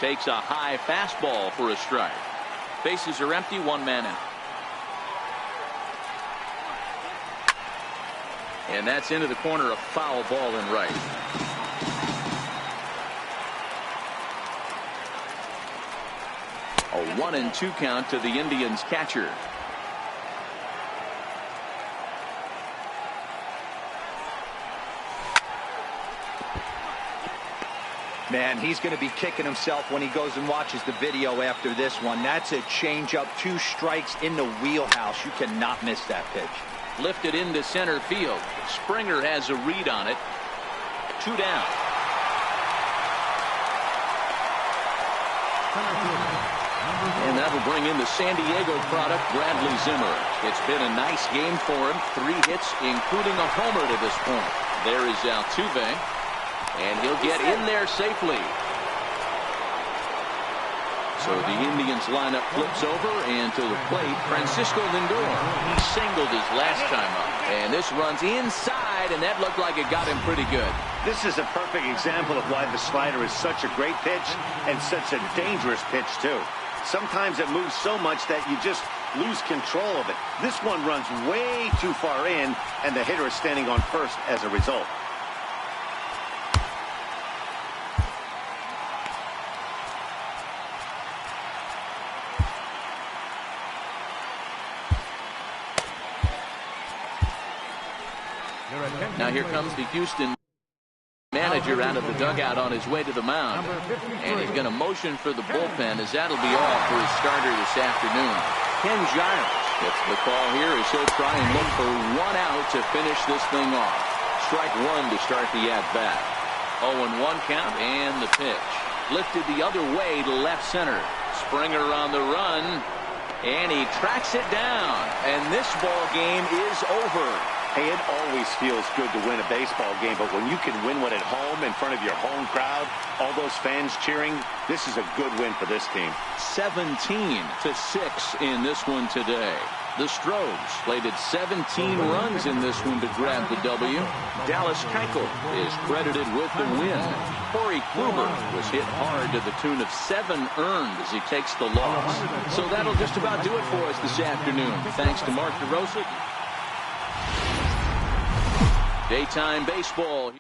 Takes a high fastball for a strike. Bases are empty, one man out. And that's into the corner, a foul ball in right. A 1-2 count to the Indians catcher. Man, he's going to be kicking himself when he goes and watches the video after this one. That's a changeup, 2 strikes in the wheelhouse. You cannot miss that pitch. Lifted into center field. Springer has a read on it. 2 down. And that'll bring in the San Diego product, Bradley Zimmer. It's been a nice game for him. 3 hits, including a homer to this point. There is Altuve. And he'll get in there safely. So the Indians lineup flips over, and to the plate, Francisco Lindor. He singled his last time up. And this runs inside, and that looked like it got him pretty good. This is a perfect example of why the slider is such a great pitch and such a dangerous pitch, too. Sometimes it moves so much that you just lose control of it. This one runs way too far in, and the hitter is standing on first as a result. Now here comes the Houston manager out of the dugout on his way to the mound. And he's going to motion for the bullpen, as that'll be all for his starter this afternoon. Ken Giles gets the call here as he'll try and look for 1 out to finish this thing off. Strike 1 to start the at-bat. 0-1 count, and the pitch. Lifted the other way to left center. Springer on the run, and he tracks it down. And this ball game is over. Hey, it always feels good to win a baseball game, but when you can win one at home in front of your home crowd, all those fans cheering, this is a good win for this team. 17-6 in this one today. The Stros slated 17 runs in this one to grab the W. Dallas Keuchel is credited with the win. Corey Kluber was hit hard to the tune of 7 earned as he takes the loss. So that'll just about do it for us this afternoon. Thanks to Mark DeRosa. Daytime baseball.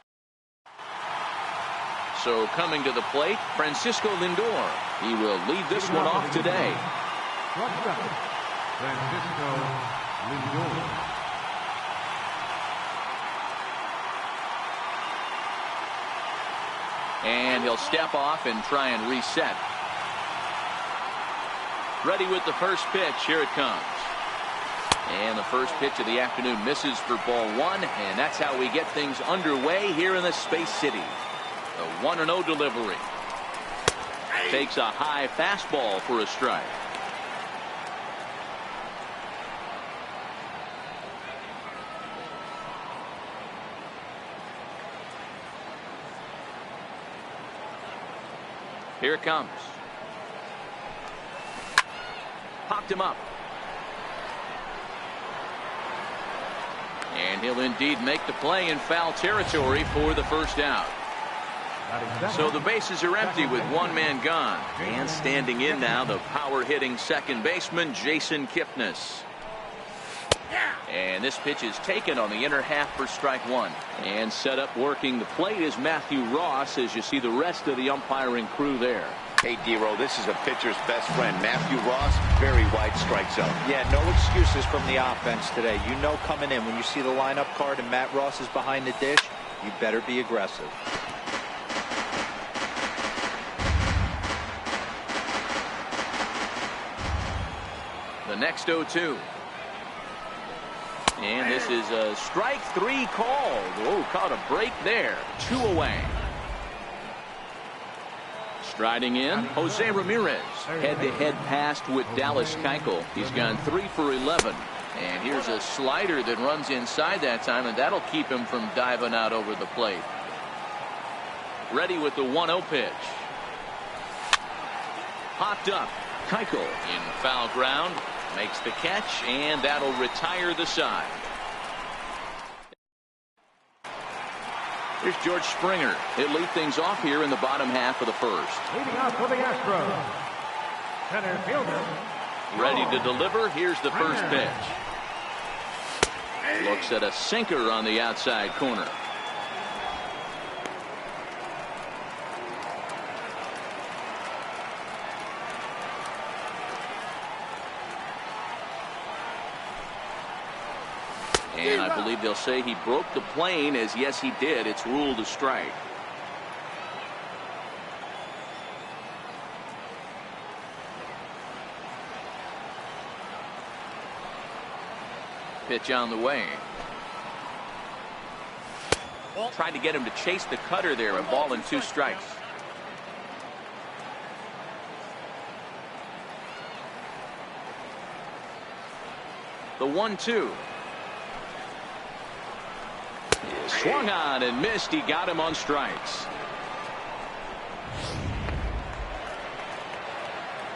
So coming to the plate, Francisco Lindor. He will lead this one off today. Francisco Lindor. And he'll step off and try and reset. Ready with the first pitch. Here it comes. And the first pitch of the afternoon misses for ball 1, and that's how we get things underway here in the Space City. The 1-0 delivery. Takes a high fastball for a strike. Here it comes. Popped him up. And he'll indeed make the play in foul territory for the first out. So the bases are empty with 1 man gone. And standing in now, the power-hitting second baseman, Jason Kipnis. And this pitch is taken on the inner half for strike 1. And set up working the plate is Matthew Ross, as you see the rest of the umpiring crew there. Hey, D-Row, this is a pitcher's best friend. Matthew Ross, very wide strike zone. Yeah, no excuses from the offense today. You know coming in when you see the lineup card and Matt Ross is behind the dish, you better be aggressive. The next 0-2. And this is a strike 3 called. Oh, caught a break there. 2 away. Striding in, Jose Ramirez. Head-to-head passed with Dallas Keuchel. He's gone 3 for 11. And here's a slider that runs inside that time, and that'll keep him from diving out over the plate. Ready with the 1-0 pitch. Popped up. Keuchel in foul ground makes the catch, and that'll retire the side. Here's George Springer. He'll lead things off here in the bottom half of the first. Leading off for the Astros, center fielder. Ready to deliver. Here's the first pitch. Looks at a sinker on the outside corner. And I believe they'll say he broke the plane, as yes he did. It's ruled a strike. Pitch on the way. Tried to get him to chase the cutter there. A ball and 2 strikes. The 1-2. Swung on and missed. He got him on strikes.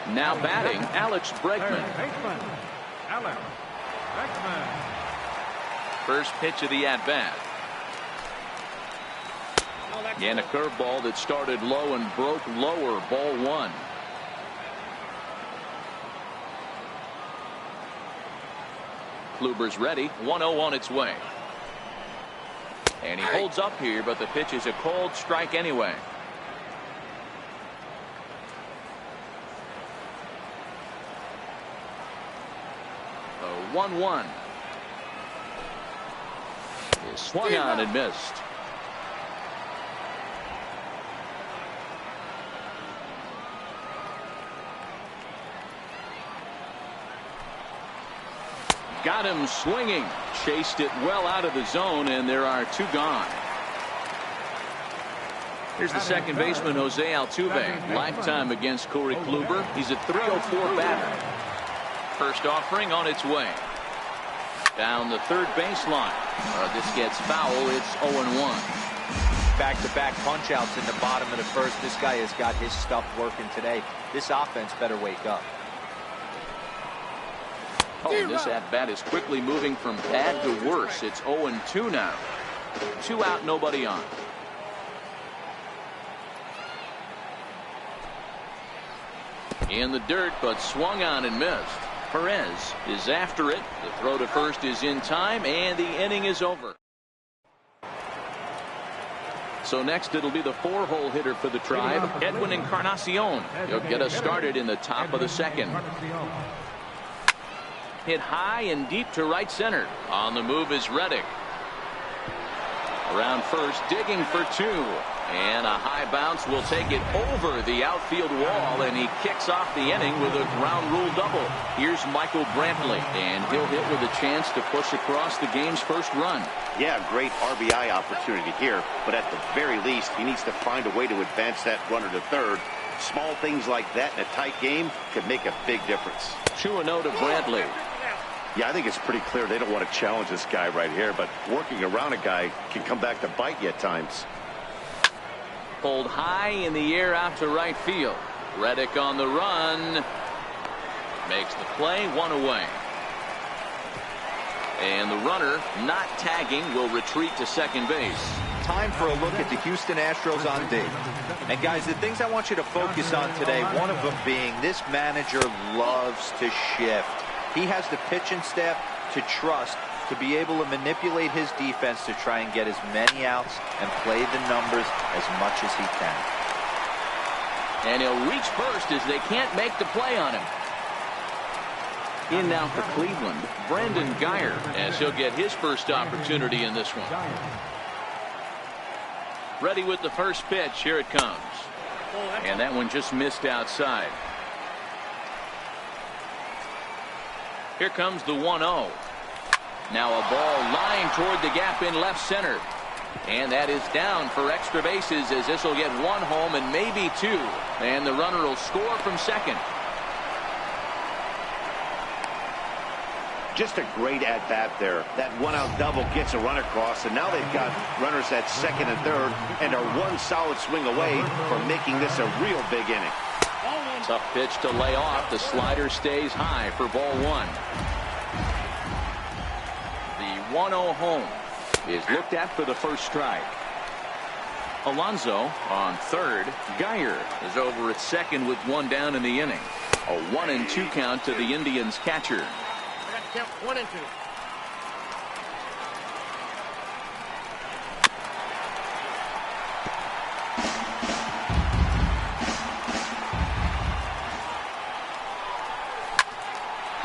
Now batting, Alex Bregman. First pitch of the at-bat. And a curveball that started low and broke lower. Ball 1. Kluber's ready. 1-0 on its way. And he holds up here, but the pitch is a cold strike anyway. The 1-1 is swung on and missed. Got him swinging. Chased it well out of the zone, and there are 2 gone. Here's the second baseman, Jose Altuve. Lifetime against Corey Kluber. He's a .304 batter. First offering on its way. Down the third baseline. This gets foul. It's 0-1. Back-to-back punch-outs in the bottom of the first. This guy has got his stuff working today. This offense better wake up. Oh, and this at-bat is quickly moving from bad to worse. It's 0-2 now. 2 out, nobody on. In the dirt, but swung on and missed. Perez is after it. The throw to first is in time, and the inning is over. So next it'll be the 4-hole hitter for the Tribe, Edwin Encarnacion. He'll get us started in the top of the second. Hit high and deep to right center. On the move is Reddick. Around first, digging for 2. And a high bounce will take it over the outfield wall, and he kicks off the inning with a ground rule double. Here's Michael Brantley, and he'll hit with a chance to push across the game's first run. Yeah, great RBI opportunity here, but at the very least, he needs to find a way to advance that runner to third. Small things like that in a tight game could make a big difference. 2-0 to Brantley. Yeah, I think it's pretty clear they don't want to challenge this guy right here, but working around a guy can come back to bite you at times. Pulled high in the air out to right field. Reddick on the run. Makes the play, 1 away. And the runner, not tagging, will retreat to second base. Time for a look at the Houston Astros on D. And guys, the things I want you to focus on today, one of them being this manager loves to shift. He has the pitching staff to trust to be able to manipulate his defense to try and get as many outs and play the numbers as much as he can. And he'll reach first as they can't make the play on him. In now for Cleveland, Brandon Guyer, as he'll get his first opportunity in this one. Ready with the first pitch. Here it comes. And that one just missed outside. Here comes the 1-0. Now a ball lying toward the gap in left center. And that is down for extra bases, as this will get 1 home and maybe 2. And the runner will score from second. Just a great at-bat there. That 1-out double gets a run across, and now they've got runners at second and third and are 1 solid swing away from making this a real big inning. Tough pitch to lay off. The slider stays high for ball one. The 1-0 home is looked at for the first strike. Alonso on third. Geyer is over at second with one down in the inning. A 1-2 count to the Indians catcher. I got to count 1 and 2.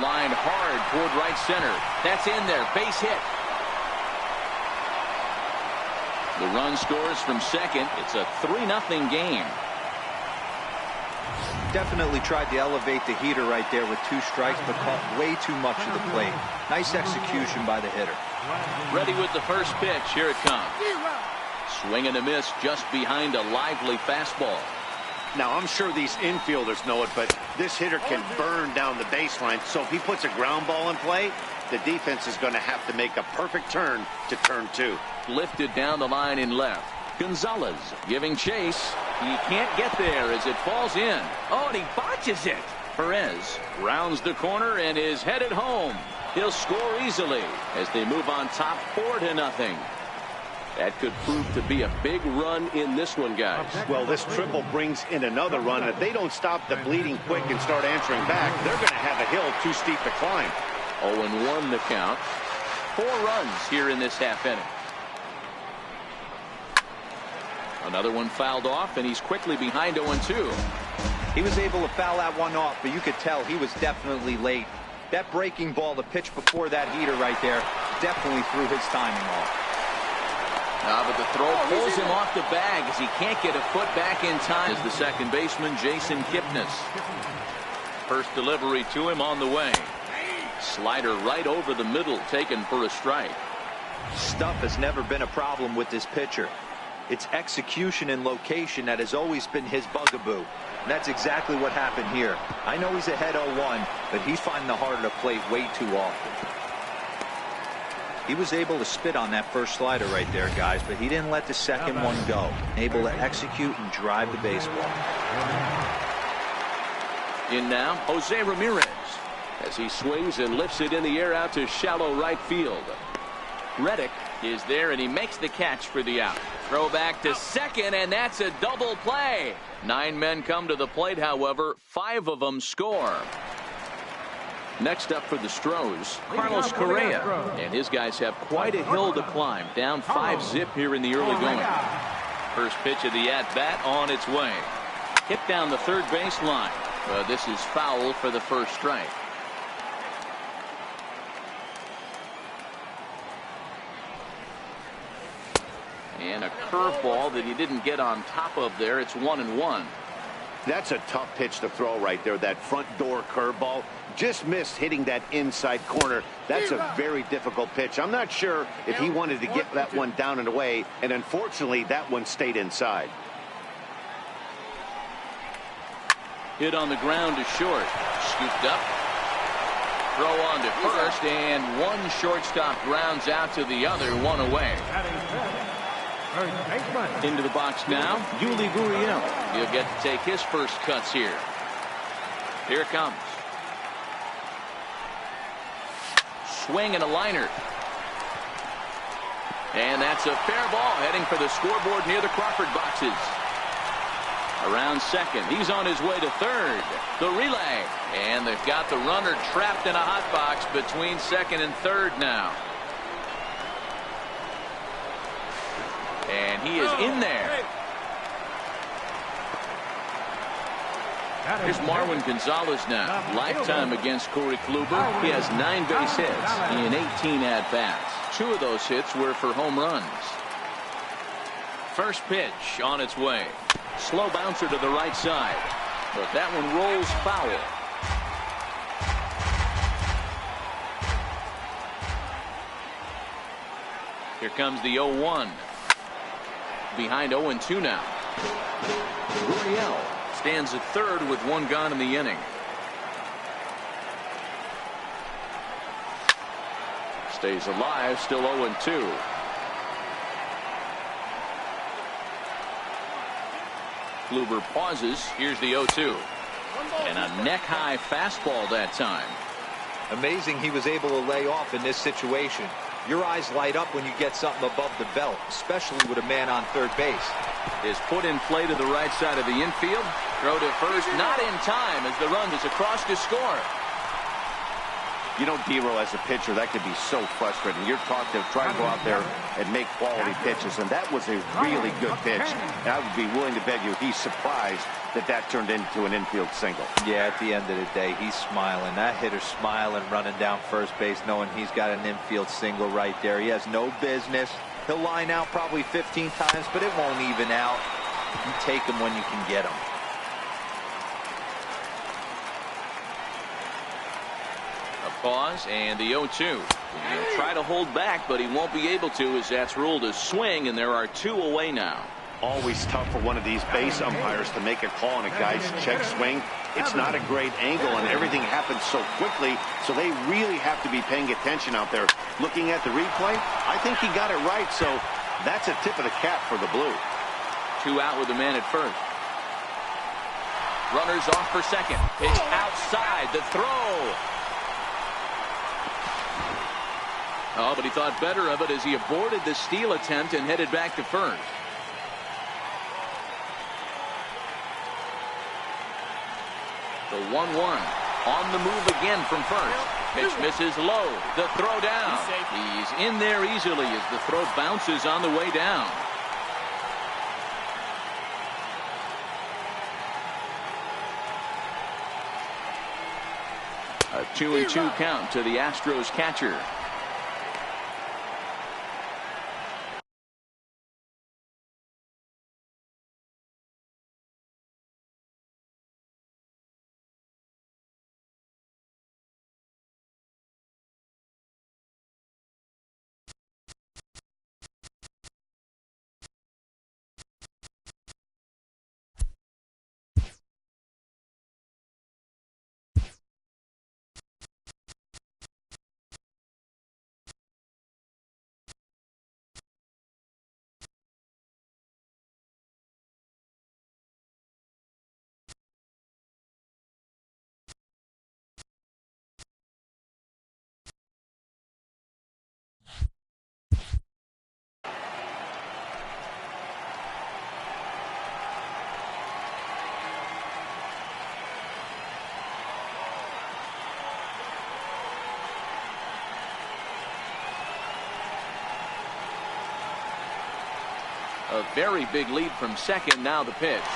Lined hard toward right center. That's in there. Base hit. The run scores from second. It's a 3-0 game. Definitely tried to elevate the heater right there with 2 strikes, but caught way too much of the plate. Nice execution by the hitter. Ready with the first pitch. Here it comes. Swing and a miss just behind a lively fastball. Now, I'm sure these infielders know it, but this hitter can burn down the baseline. So if he puts a ground ball in play, the defense is going to have to make a perfect turn to turn 2. Lifted down the line in left. Gonzalez giving chase. He can't get there as it falls in. Oh, and he botches it. Perez rounds the corner and is headed home. He'll score easily as they move on top 4-0. That could prove to be a big run in this one, guys. Well, this triple brings in another run, and if they don't stop the bleeding quick and start answering back, they're going to have a hill too steep to climb. 0-1 the count. 4 runs here in this half inning. Another one fouled off, and he's quickly behind 0-2. He was able to foul that one off, but you could tell he was definitely late. That breaking ball, the pitch before that heater right there, definitely threw his timing off. But the throw pulls him off the bag as he can't get a foot back in time. Is the second baseman, Jason Kipnis. First delivery to him on the way. Slider right over the middle, taken for a strike. Stuff has never been a problem with this pitcher. It's execution and location that has always been his bugaboo. And that's exactly what happened here. I know he's ahead 0-1, but he's finding the heart of the plate way too often. He was able to spit on that first slider right there, guys, but he didn't let the second one go. Able to execute and drive the baseball. In now, Jose Ramirez as he swings and lifts it in the air out to shallow right field. Reddick is there, and he makes the catch for the out. Throw back to second, and that's a double play. 9 men come to the plate, however. 5 of them score. Next up for the Stros, Carlos Correa. And his guys have quite a hill to climb. Down 5-zip here in the early going. First pitch of the at-bat on its way. Hit down the third base line. This is foul for the first strike. And a curveball that he didn't get on top of there. It's 1-1. That's a tough pitch to throw right there. That front door curveball just missed hitting that inside corner. That's a very difficult pitch. I'm not sure if he wanted to get that one down and away, and unfortunately that one stayed inside. Hit on the ground to short. Scooped up. Throw on to first, and one shortstop grounds out to the other, one away. Into the box now, Yuli Gurriel. He'll get to take his first cuts here. Here it comes. Swing and a liner. And that's a fair ball heading for the scoreboard near the Crawford boxes. Around second. He's on his way to third. The relay. And they've got the runner trapped in a hot box between second and third now. And he is in there. Here's Marwin Gonzalez now. Lifetime against Corey Kluber. He has 9 base hits in 18 at-bats. 2 of those hits were for home runs. First pitch on its way. Slow bouncer to the right side. But that one rolls foul. Here comes the 0-1. Behind 0-2 now. Gurriel stands at third with 1 gone in the inning. Stays alive, still 0-2. Kluber pauses. Here's the 0-2. And a neck-high fastball that time. Amazing he was able to lay off in this situation. Your eyes light up when you get something above the belt, especially with a man on third base. Is put in play to the right side of the infield. Throw to first, not in time as the run is across to score. You know, D-Row, as a pitcher, that could be so frustrating. You're taught to try to go out there and make quality pitches, and that was a really good pitch. And I would be willing to bet you he's surprised that that turned into an infield single. Yeah, at the end of the day, he's smiling. That hitter's smiling, running down first base, knowing he's got an infield single right there. He has no business. He'll line out probably 15 times, but it won't even out. You take him when you can get him. Pause and the 0-2. He'll try to hold back, but he won't be able to, as that's ruled a swing, and there are 2 away now. Always tough for one of these base umpires to make a call on a guy's check swing. It's not a great angle, and everything happens so quickly, so they really have to be paying attention out there. Looking at the replay, I think he got it right, so that's a tip of the cap for the Blue. 2 out with the man at first. Runners off for second. Pitch outside, the throw. Oh, but he thought better of it as he aborted the steal attempt and headed back to first. The 1-1 on the move again from first. Pitch misses low. The throw down. He's in there easily as the throw bounces on the way down. A 2-2 count to the Astros catcher. A very big lead from second. Now the pitch.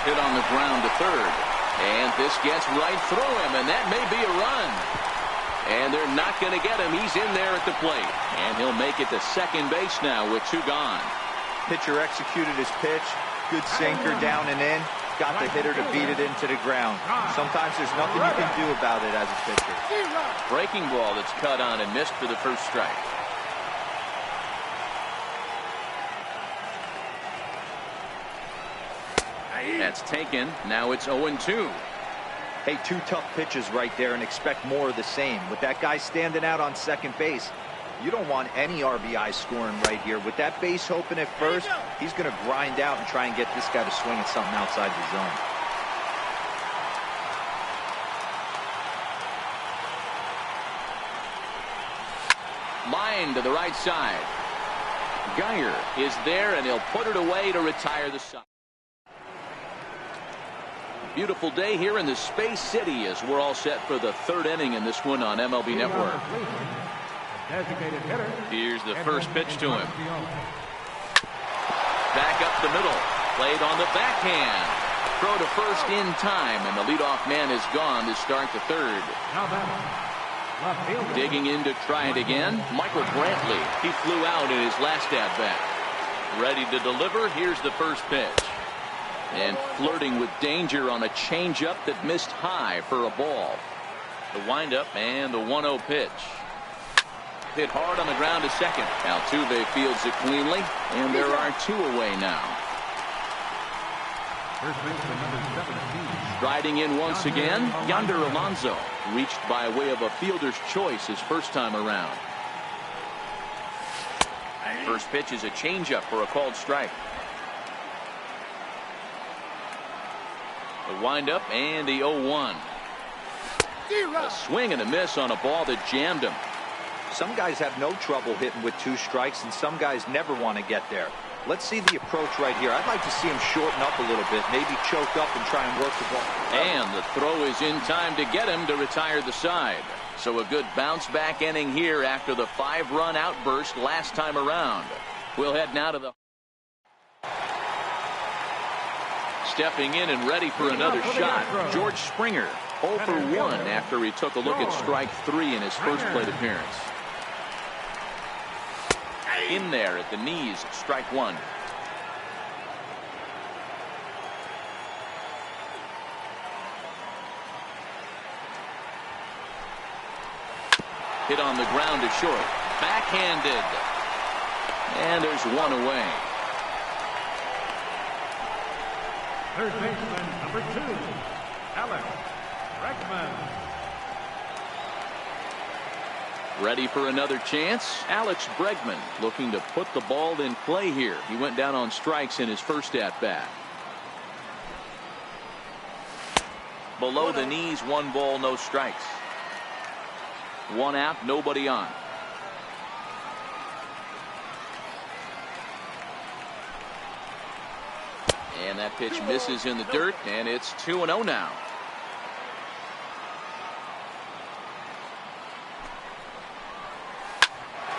Hit on the ground to third. And this gets right through him, and that may be a run. And they're not going to get him. He's in there at the plate. And he'll make it to second base now with 2 gone. Pitcher executed his pitch. Good sinker down and in. Got the hitter to beat it into the ground. Sometimes there's nothing you can do about it as a pitcher. Breaking ball that's cut on and missed for the first strike. That's taken. Now it's 0-2. Hey, 2 tough pitches right there, and expect more of the same. With that guy standing out on second base, you don't want any RBI scoring right here. With that base open at first, he's going to grind out and try and get this guy to swing at something outside the zone. Line to the right side. Geyer is there, and he'll put it away to retire the side. Beautiful day here in the Space City as we're all set for the 3rd inning in this one on MLB Network. Here's the first pitch to him. Back up the middle. Played on the backhand. Throw to first in time, and the leadoff man is gone to start the 3rd. Digging in to try it again, Michael Brantley. He flew out in his last at-bat. Ready to deliver. Here's the first pitch. And flirting with danger on a changeup that missed high for a ball. The windup and the 1-0 pitch. Hit hard on the ground to second. Altuve fields it cleanly, and there are 2 away now. Striding in once again, Yonder Alonso, reached by way of a fielder's choice his first time around. First pitch is a changeup for a called strike. The windup and the 0-1. A swing and a miss on a ball that jammed him. Some guys have no trouble hitting with 2 strikes, and some guys never want to get there. Let's see the approach right here. I'd like to see him shorten up a little bit, maybe choke up and try and work the ball. And the throw is in time to get him to retire the side. So a good bounce back inning here after the 5-run outburst last time around. We'll head now to the... Stepping in and ready for another shot, George Springer, 0 for 1 after he took a look at strike 3 in his first plate appearance. In there at the knees, strike 1. Hit on the ground to short. Backhanded. And there's 1 away. Third baseman, number 2, Alex Bregman. Ready for another chance. Alex Bregman looking to put the ball in play here. He went down on strikes in his first at-bat. Below the knees, 1 ball, no strikes. 1 out, nobody on. And that pitch misses in the dirt, and it's 2-0 now.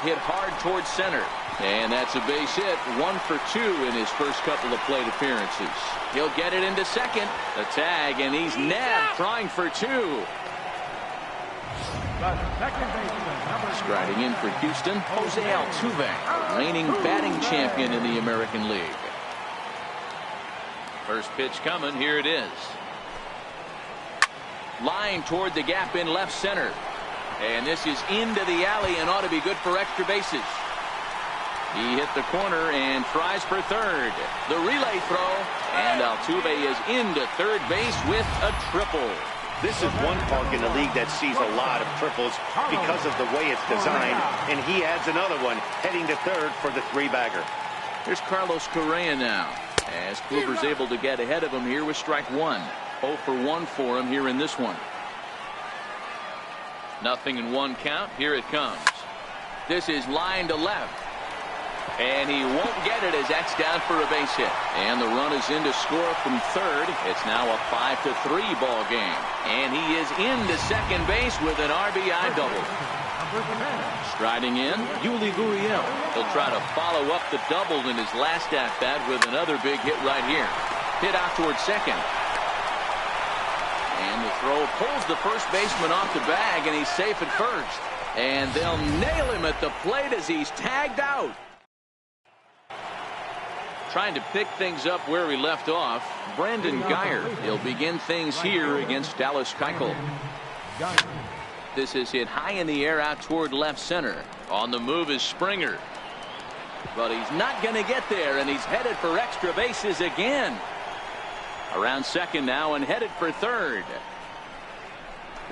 Hit hard towards center, and that's a base hit. 1 for 2 in his first couple of plate appearances. He'll get it into second. The tag, and he's nabbed, trying for 2. Striding in for Houston, Jose Altuve, reigning batting champion in the American League. First pitch coming, here it is. Line toward the gap in left center. And this is into the alley and ought to be good for extra bases. He hit the corner and tries for third. The relay throw, and Altuve is into third base with a triple. This is one park in the league that sees a lot of triples because of the way it's designed, and he adds another one heading to third for the 3-bagger. Here's Carlos Correa now, as Kluber's able to get ahead of him here with strike 1. 0 for 1 for him here in this one. Nothing in 1 count. Here it comes. This is line to left. And he won't get it as that's down for a base hit. And the run is in to score from third. It's now a 5-3 ball game. And he is into second base with an RBI double. Striding in, Yuli Gurriel. He'll try to follow up the double in his last at-bat with another big hit right here. Hit out towards second. And the throw pulls the first baseman off the bag, and he's safe at first. And they'll nail him at the plate as he's tagged out. Trying to pick things up where he left off, Brandon Guyer. He'll begin things here against Dallas Keuchel. This is hit high in the air out toward left center. On the move is Springer. But he's not going to get there, and he's headed for extra bases again. Around second now and headed for third.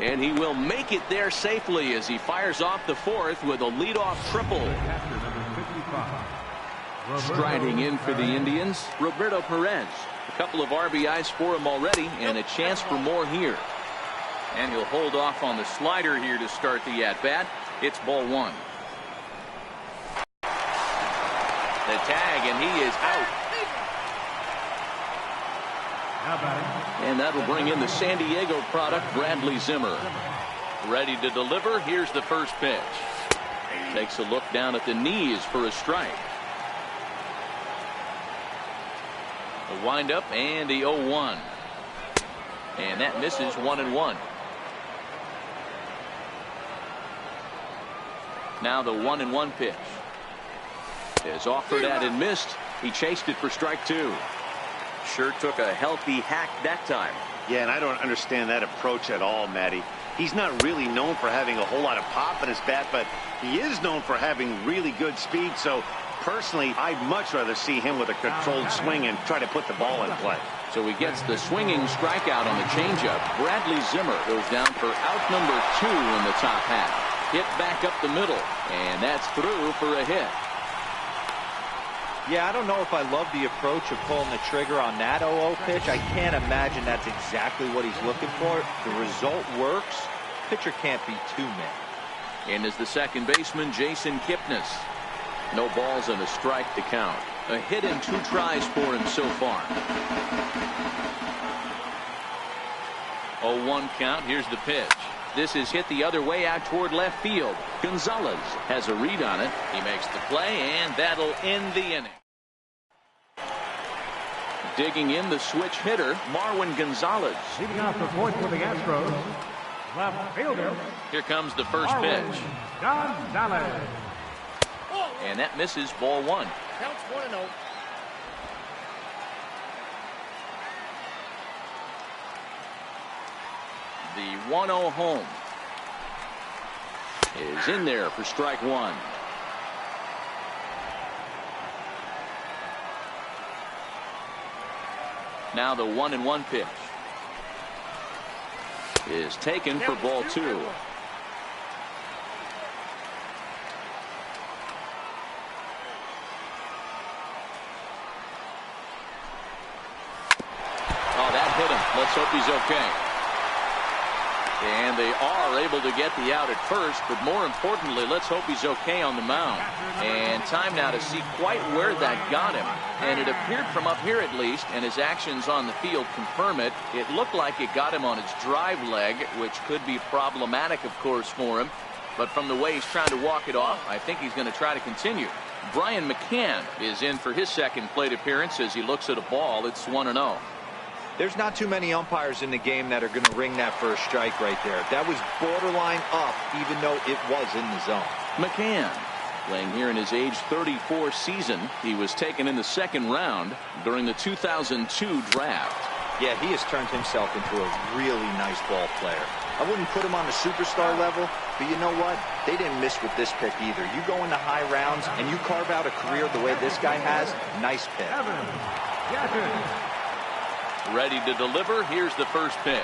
And he will make it there safely as he fires off the fourth with a leadoff triple. Striding in for the Indians, Roberto Perez. A couple of RBIs for him already and a chance for more here. And he'll hold off on the slider here to start the at-bat. It's ball 1. The tag, and he is out. And that'll bring in the San Diego product, Bradley Zimmer. Ready to deliver. Here's the first pitch. Takes a look down at the knees for a strike. The windup and the 0-1. And that misses 1-1. Now the 1-1 pitch. Is offered at and missed. He chased it for strike 2. Sure took a healthy hack that time. Yeah, and I don't understand that approach at all, Matty. He's not really known for having a whole lot of pop in his bat, but he is known for having really good speed. So personally, I'd much rather see him with a controlled swing and try to put the ball in play. So he gets the swinging strikeout on the changeup. Bradley Zimmer goes down for out number 2 in the top half. Hit back up the middle, and that's through for a hit. Yeah, I don't know if I love the approach of pulling the trigger on that 0-0 pitch. I can't imagine that's exactly what he's looking for. The result works. Pitcher can't be too mad. In is the second baseman, Jason Kipnis. No balls and a strike to count. A hit and 2 tries for him so far. 0-1 count. Here's the pitch. This is hit the other way out toward left field. Gonzalez has a read on it. He makes the play, and that'll end the inning. Digging in the switch hitter, Marwin Gonzalez. Leading off the fourth for the Astros, left fielder. Here comes the first pitch. Gonzalez. And that misses, ball 1. Counts 1-0. The 1-0 home is in there for strike 1. Now the 1-1 pitch is taken for ball 2. Oh, that hit him. Let's hope he's okay. And they are able to get the out at first, but more importantly, let's hope he's okay on the mound. And time now to see quite where that got him. And it appeared from up here at least, and his actions on the field confirm it. It looked like it got him on his drive leg, which could be problematic, of course, for him. But from the way he's trying to walk it off, I think he's going to try to continue. Brian McCann is in for his second plate appearance as he looks at a ball. It's 1-0. There's not too many umpires in the game that are going to ring that first strike right there. That was borderline up, even though it was in the zone. McCann playing here in his age 34 season. He was taken in the second round during the 2002 draft. Yeah, he has turned himself into a really nice ball player. I wouldn't put him on the superstar level, but you know what? They didn't miss with this pick either. You go into high rounds and you carve out a career the way this guy has. Nice pick. Ready to deliver. Here's the first pitch.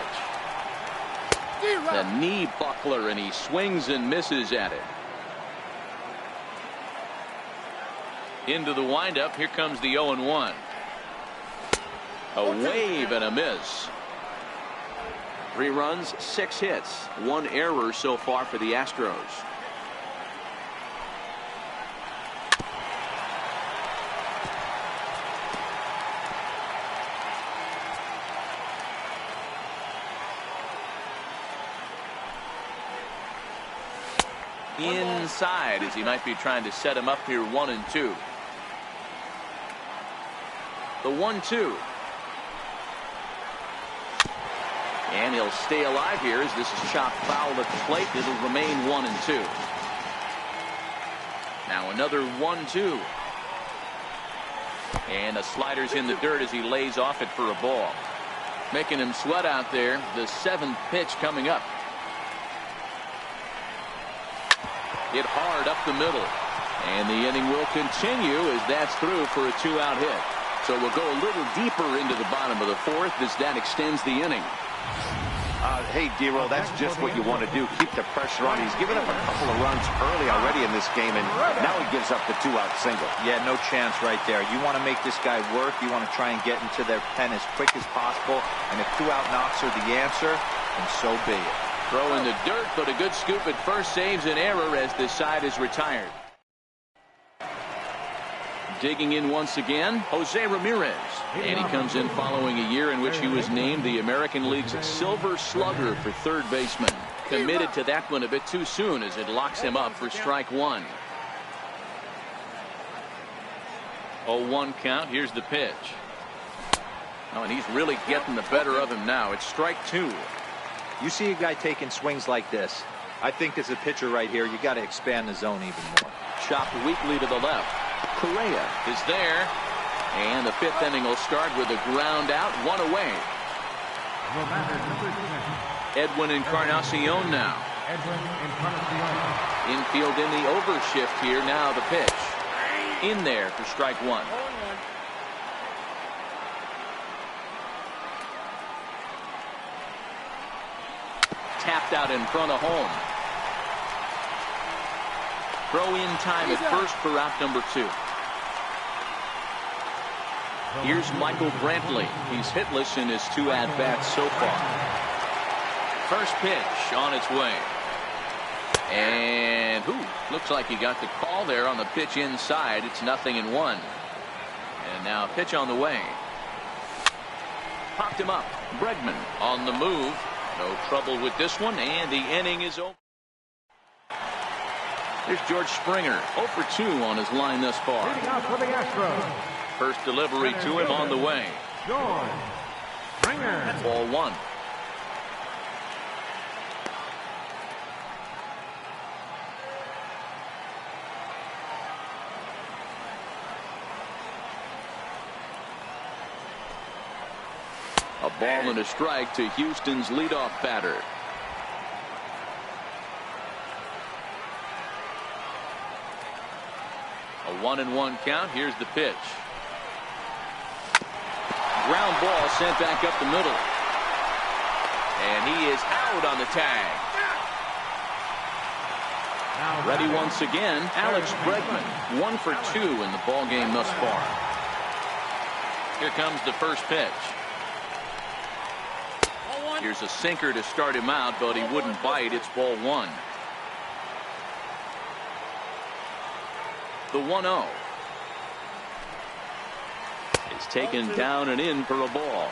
The knee buckler, and he swings and misses at it. Into the windup. Here comes the 0-1. A wave and a miss. 3 runs, 6 hits, 1 error so far for the Astros. Inside, as he might be trying to set him up here. 1-2. The 1-2. And he'll stay alive here as this is chopped foul at the plate. It'll remain 1-2. Now another 1-2. And a slider's in the dirt as he lays off it for a ball. Making him sweat out there. The 7th pitch coming up. Hit hard up the middle. And the inning will continue as that's through for a 2-out hit. So we'll go a little deeper into the bottom of the 4th as that extends the inning. Hey, Dero, that's just what you want to do. Keep the pressure on. He's given up a couple of runs early already in this game, and now he gives up the 2-out single. Yeah, no chance right there. You want to make this guy work. You want to try and get into their pen as quick as possible. And if 2-out knocks are the answer, then so be it. Throw in the dirt, but a good scoop at first saves an error as this side is retired. Digging in once again, Jose Ramirez. And he comes in following a year in which he was named the American League's Silver Slugger for third baseman. Committed to that one a bit too soon as it locks him up for strike 1. 0-1 count. Here's the pitch. Oh, and he's really getting the better of him now. It's strike 2. You see a guy taking swings like this. I think as a pitcher right here, you got to expand the zone even more. Chopped weakly to the left. Correa is there. And the 5th inning will start with a ground out, 1 away. Edwin Encarnacion now. Infield in the overshift here. Now the pitch. In there for strike 1. Tapped out in front of home. Throw in time at first for out number 2. Here's Michael Brantley. He's hitless in his 2 at-bats so far. First pitch on its way. And looks like he got the call there on the pitch inside. It's 0-1. And now pitch on the way. Popped him up. Bregman on the move. No trouble with this one, and the inning is over. Here's George Springer, 0 for 2 on his line thus far. Leading out for the Astros. First delivery to him on the way. George Springer. Ball 1. A ball and a strike to Houston's leadoff batter. A 1-1 count. Here's the pitch. Ground ball sent back up the middle. And he is out on the tag. Ready once again, Alex Bregman. 1 for 2 in the ball game thus far. Here comes the first pitch. Here's a sinker to start him out, but he wouldn't bite. It's ball 1. The 1-0 is taken down and in for a ball.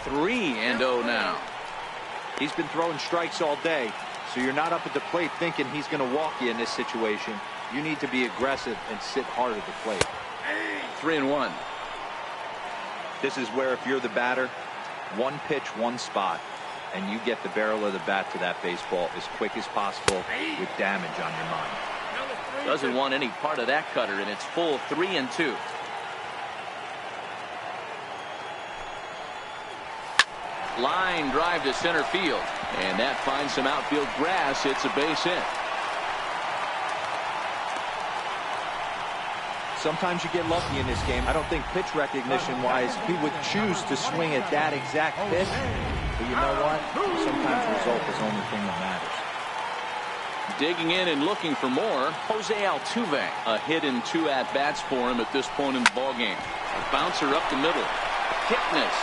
3-0 now. He's been throwing strikes all day, so you're not up at the plate thinking he's going to walk you in this situation. You need to be aggressive and sit hard at the plate. 3-1. This is where, if you're the batter, one pitch, one spot, and you get the barrel of the bat to that baseball as quick as possible with damage on your mind. Doesn't want any part of that cutter, and it's full 3-2. Line drive to center field, and that finds some outfield grass. It's a base hit. Sometimes you get lucky in this game. I don't think pitch recognition wise he would choose to swing at that exact pitch, but you know what, sometimes result is the only thing that matters. Digging in and looking for more, Jose Altuve. A hit in 2 at-bats for him at this point in the ballgame. A bouncer up the middle. Kipnis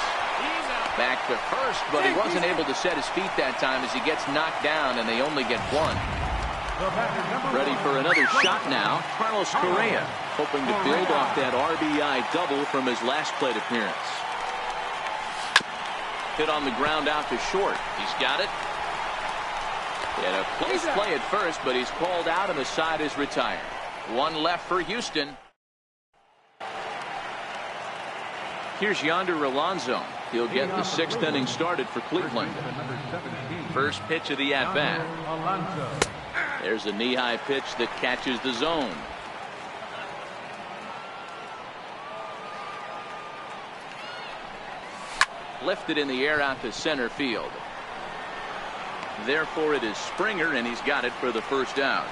back to first, but he wasn't able to set his feet that time as he gets knocked down, and they only get 1. Ready for another shot now. Carlos Correa, hoping to build off that RBI double from his last plate appearance. Hit on the ground out to short. He's got it. And a close play at first, but he's called out and the side is retired. 1 left for Houston. Here's Yonder Alonso. He'll get the 6th inning started for Cleveland. First pitch of the at-bat. There's a knee-high pitch that catches the zone. Lifted in the air out to center field. Therefore, it is Springer, and he's got it for the first out.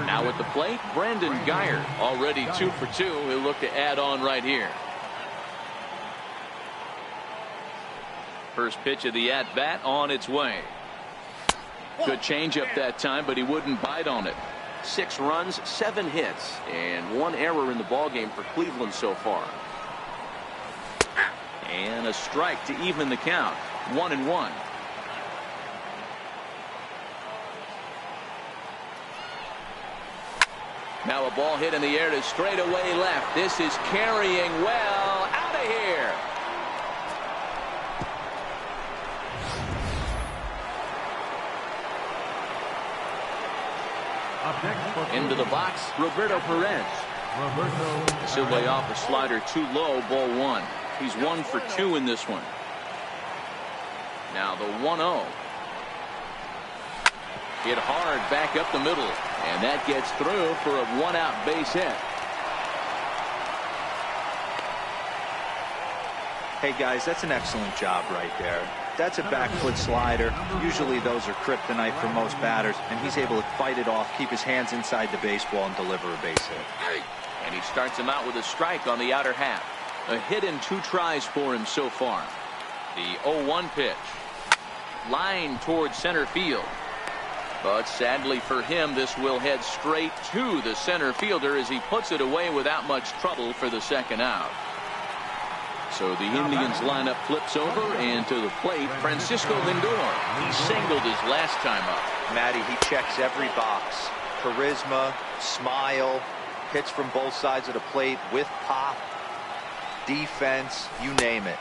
Now at the plate, Brandon Guyer, already 2 for 2. He'll look to add on right here. First pitch of the at-bat on its way. Good changeup that time, but he wouldn't bite on it. 6 runs, 7 hits, and 1 error in the ballgame for Cleveland so far. And a strike to even the count. 1-1. Now a ball hit in the air to straightaway left. This is carrying well. Out of here. Into the box, Roberto Perez. This will lay off a slider too low, ball 1. He's 1 for 2 in this one. Now the 1-0. Hit hard back up the middle, and that gets through for a 1-out base hit. Hey guys, that's an excellent job right there. That's a back foot slider. Usually those are kryptonite for most batters, and he's able to fight it off, keep his hands inside the baseball, and deliver a base hit. And he starts him out with a strike on the outer half. A hit in 2 tries for him so far. The 0-1 pitch. Line towards center field. But sadly for him, this will head straight to the center fielder as he puts it away without much trouble for the second out. So the Indians lineup flips over, and to the plate, Francisco Lindor. He singled his last time up. Matty, he checks every box. Charisma, smile, pitch from both sides of the plate with pop, defense, you name it.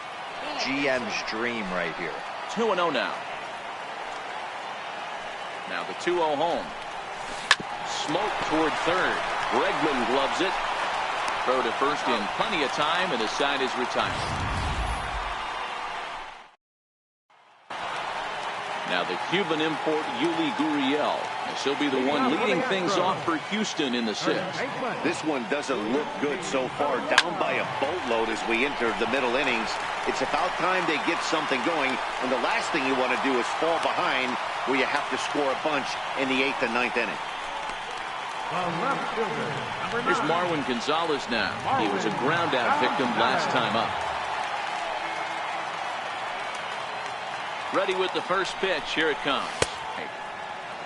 GM's dream right here. 2-0 now. Now the 2-0 home. Smoke toward third. Bregman gloves it. Throw to first in plenty of time, and the side is retired. Now the Cuban import Yuli Gurriel. This will be the one leading things off for Houston in the sixth. This one doesn't look good so far. Down by a boatload as we enter the middle innings. It's about time they get something going, and the last thing you want to do is fall behind where you have to score a bunch in the 8th and 9th inning. Here's Marwin Gonzalez now. He was a ground out victim last time up. Ready with the first pitch. Here it comes.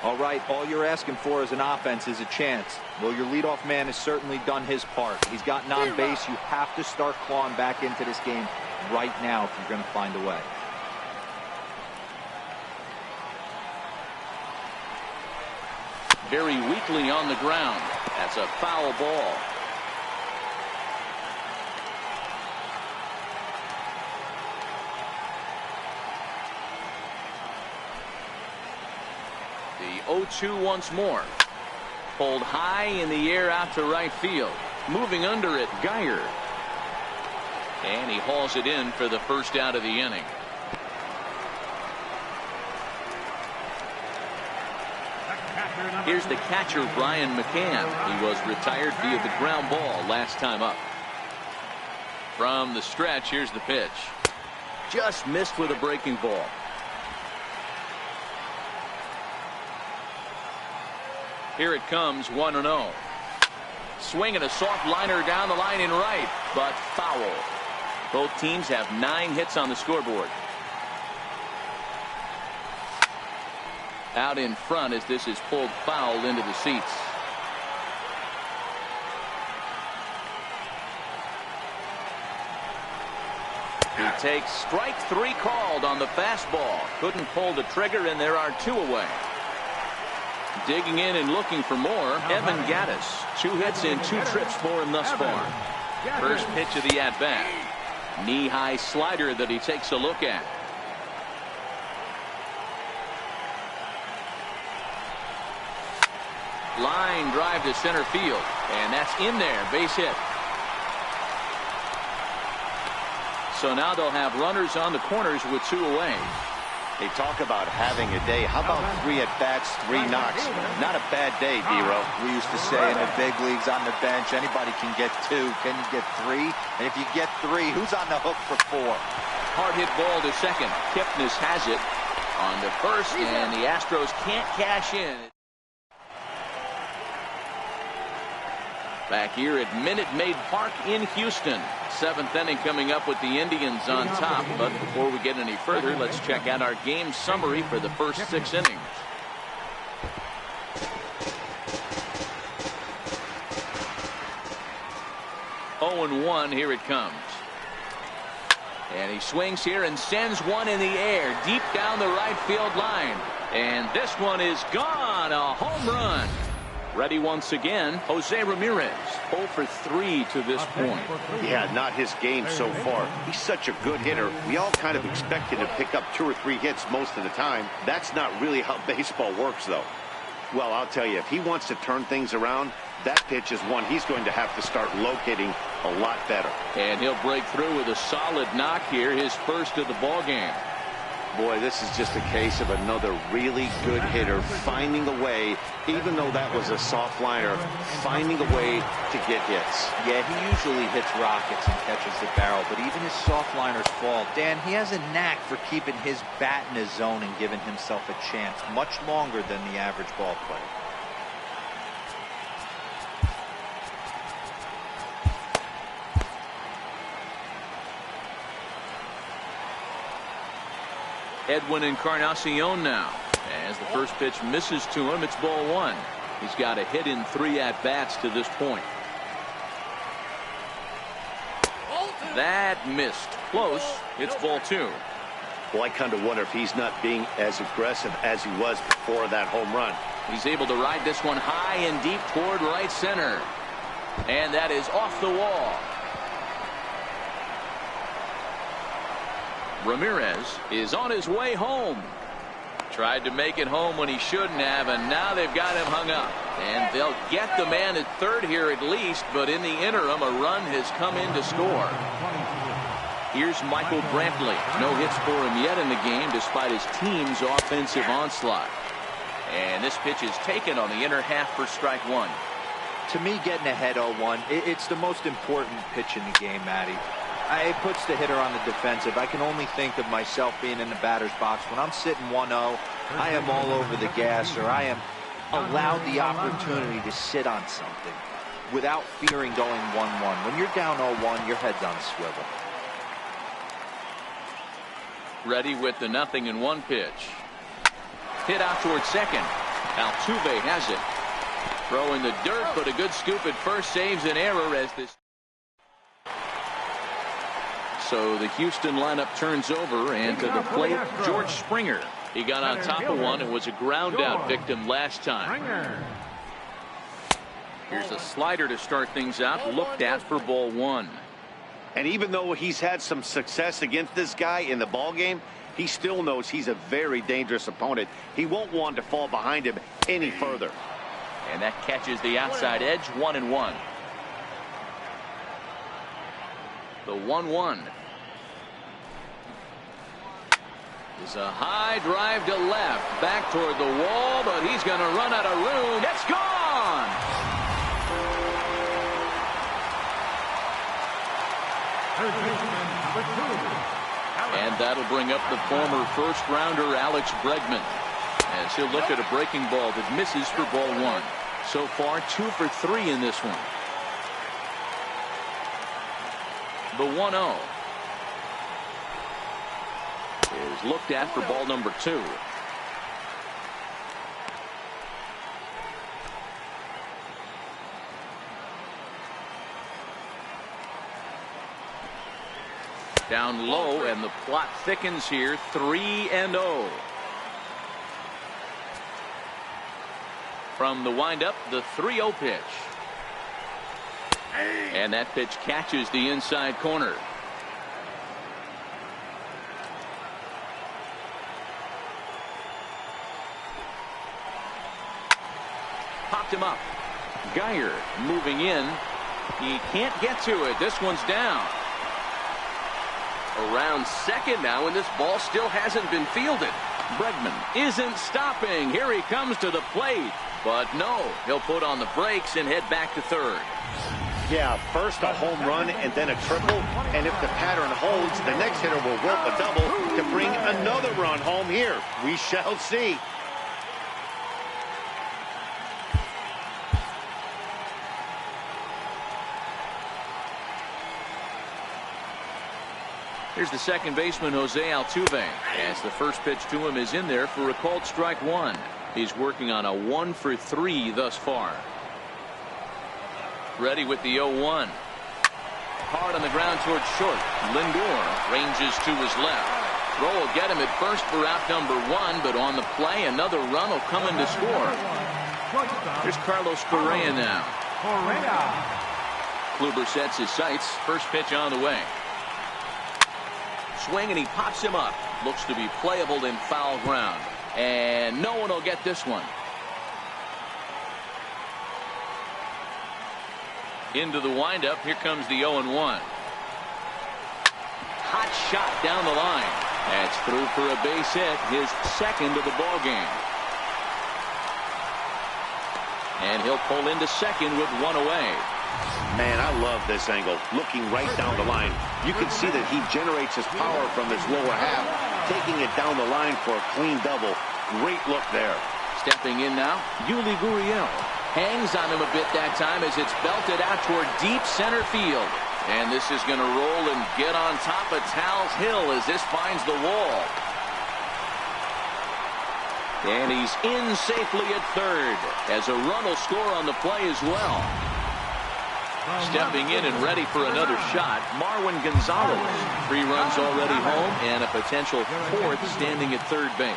All right, all you're asking for as an offense is a chance. Well, your leadoff man has certainly done his part. He's gotten on base. You have to start clawing back into this game right now if you're going to find a way. Very weakly on the ground. That's a foul ball. The 0-2 once more. Pulled high in the air out to right field. Moving under it, Geyer. And he hauls it in for the first out of the inning. Here's the catcher, Brian McCann. He was retired via the ground ball last time up. From the stretch, here's the pitch. Just missed with a breaking ball. Here it comes, 1-0. Swinging a soft liner down the line in right, but foul. Both teams have 9 hits on the scoreboard. Out in front as this is pulled foul into the seats. He takes strike 3 called on the fastball. Couldn't pull the trigger, and there are 2 away. Digging in and looking for more, Evan Gattis. 2 hits and 2 trips for him thus far. First pitch of the at-bat. Knee-high slider that he takes a look at. Line drive to center field, and that's in there, base hit. So now they'll have runners on the corners with 2 away. They talk about having a day. How about 3 at-bats, 3 knocks? Not a bad day, D-Row. We used to say in the big leagues on the bench, anybody can get 2. Can you get 3? And if you get 3, who's on the hook for 4? Hard hit ball to second. Kipnis has it on the first, and the Astros can't cash in. Back here at Minute Maid Park in Houston. 7th inning coming up with the Indians on top. But before we get any further, let's check out our game summary for the first 6 innings. Oh, 1, here it comes. And he swings here and sends one in the air deep down the right field line. And this one is gone. A home run. Ready once again, Jose Ramirez. 0 for 3 to this point. Yeah, not his game so far. He's such a good hitter. We all kind of expect him to pick up 2 or 3 hits most of the time. That's not really how baseball works, though. Well, I'll tell you, if he wants to turn things around, that pitch is one he's going to have to start locating a lot better. And he'll break through with a solid knock here, his first of the ball game. Boy, this is just a case of another really good hitter finding a way, even though that was a soft liner, finding a way to get hits. Yeah, he usually hits rockets and catches the barrel, but even his soft liners fall. Dan, he has a knack for keeping his bat in his zone and giving himself a chance much longer than the average ball player. Edwin Encarnacion now. As the first pitch misses to him, it's ball one. He's got a hit in 3 at-bats to this point. That missed. Close. It's ball two. Well, I kind of wonder if he's not being as aggressive as he was before that home run. He's able to ride this one high and deep toward right center. And that is off the wall. Ramirez is on his way home. Tried to make it home when he shouldn't have, and now they've got him hung up. And they'll get the man at third here at least, but in the interim, a run has come in to score. Here's Michael Brantley. No hits for him yet in the game, despite his team's offensive onslaught. And this pitch is taken on the inner half for strike one. To me, getting ahead 0-1, it's the most important pitch in the game, Matty. It puts the hitter on the defensive. I can only think of myself being in the batter's box. When I'm sitting 1-0, I am all over the gas, or I am allowed the opportunity to sit on something without fearing going 1-1. When you're down 0-1, your head's on a swivel. Ready with the 0-1 pitch. Hit out towards second. Altuve has it. Throw in the dirt, but a good scoop at first saves an error as this. So the Houston lineup turns over, and to the plate, George Springer. He got on top of one and was a ground out victim last time. Here's a slider to start things out, looked at for ball one. And even though he's had some success against this guy in the ball game, he still knows he's a very dangerous opponent. He won't want to fall behind him any further. And that catches the outside edge, 1-1. The 1-1 is a high drive to left, back toward the wall, but he's going to run out of room. It's gone. And that'll bring up the former first-rounder Alex Bregman, as he'll look at a breaking ball that misses for ball one. So far, 2 for 3 in this one. The 1-0 is looked at for ball number 2. Down low, and the plot thickens here. 3-0. From the windup, the 3-0 pitch. And that pitch catches the inside corner. Popped him up. Geyer moving in. He can't get to it. This one's down. Around second now, and this ball still hasn't been fielded. Bregman isn't stopping. Here he comes to the plate. But no, he'll put on the brakes and head back to third. Yeah, first a home run and then a triple. And if the pattern holds, the next hitter will whip a double to bring another run home here. We shall see. Here's the second baseman, Jose Altuve, as the first pitch to him is in there for a called strike one. He's working on a 1 for 3 thus far. Ready with the 0-1. Hard on the ground towards short. Lindor ranges to his left. Throw will get him at first for out number 1, but on the play, another run will come in to score. Here's Carlos Correa now. Kluber sets his sights. First pitch on the way. Swing, and he pops him up. Looks to be playable in foul ground. And no one will get this one. Into the windup. Here comes the 0-1. Hot shot down the line. That's through for a base hit, his second of the ball game. And he'll pull into second with one away. Man, I love this angle. Looking right down the line, you can see that he generates his power from his lower half, taking it down the line for a clean double. Great look there. Stepping in now, Yuli Gurriel hangs on him a bit that time as it's belted out toward deep center field. And this is going to roll and get on top of Tal's Hill as this finds the wall. And he's in safely at third, as a run will score on the play as well. Stepping in and ready for another shot, Marwin Gonzalez. 3 runs already home and a potential 4th standing at third base.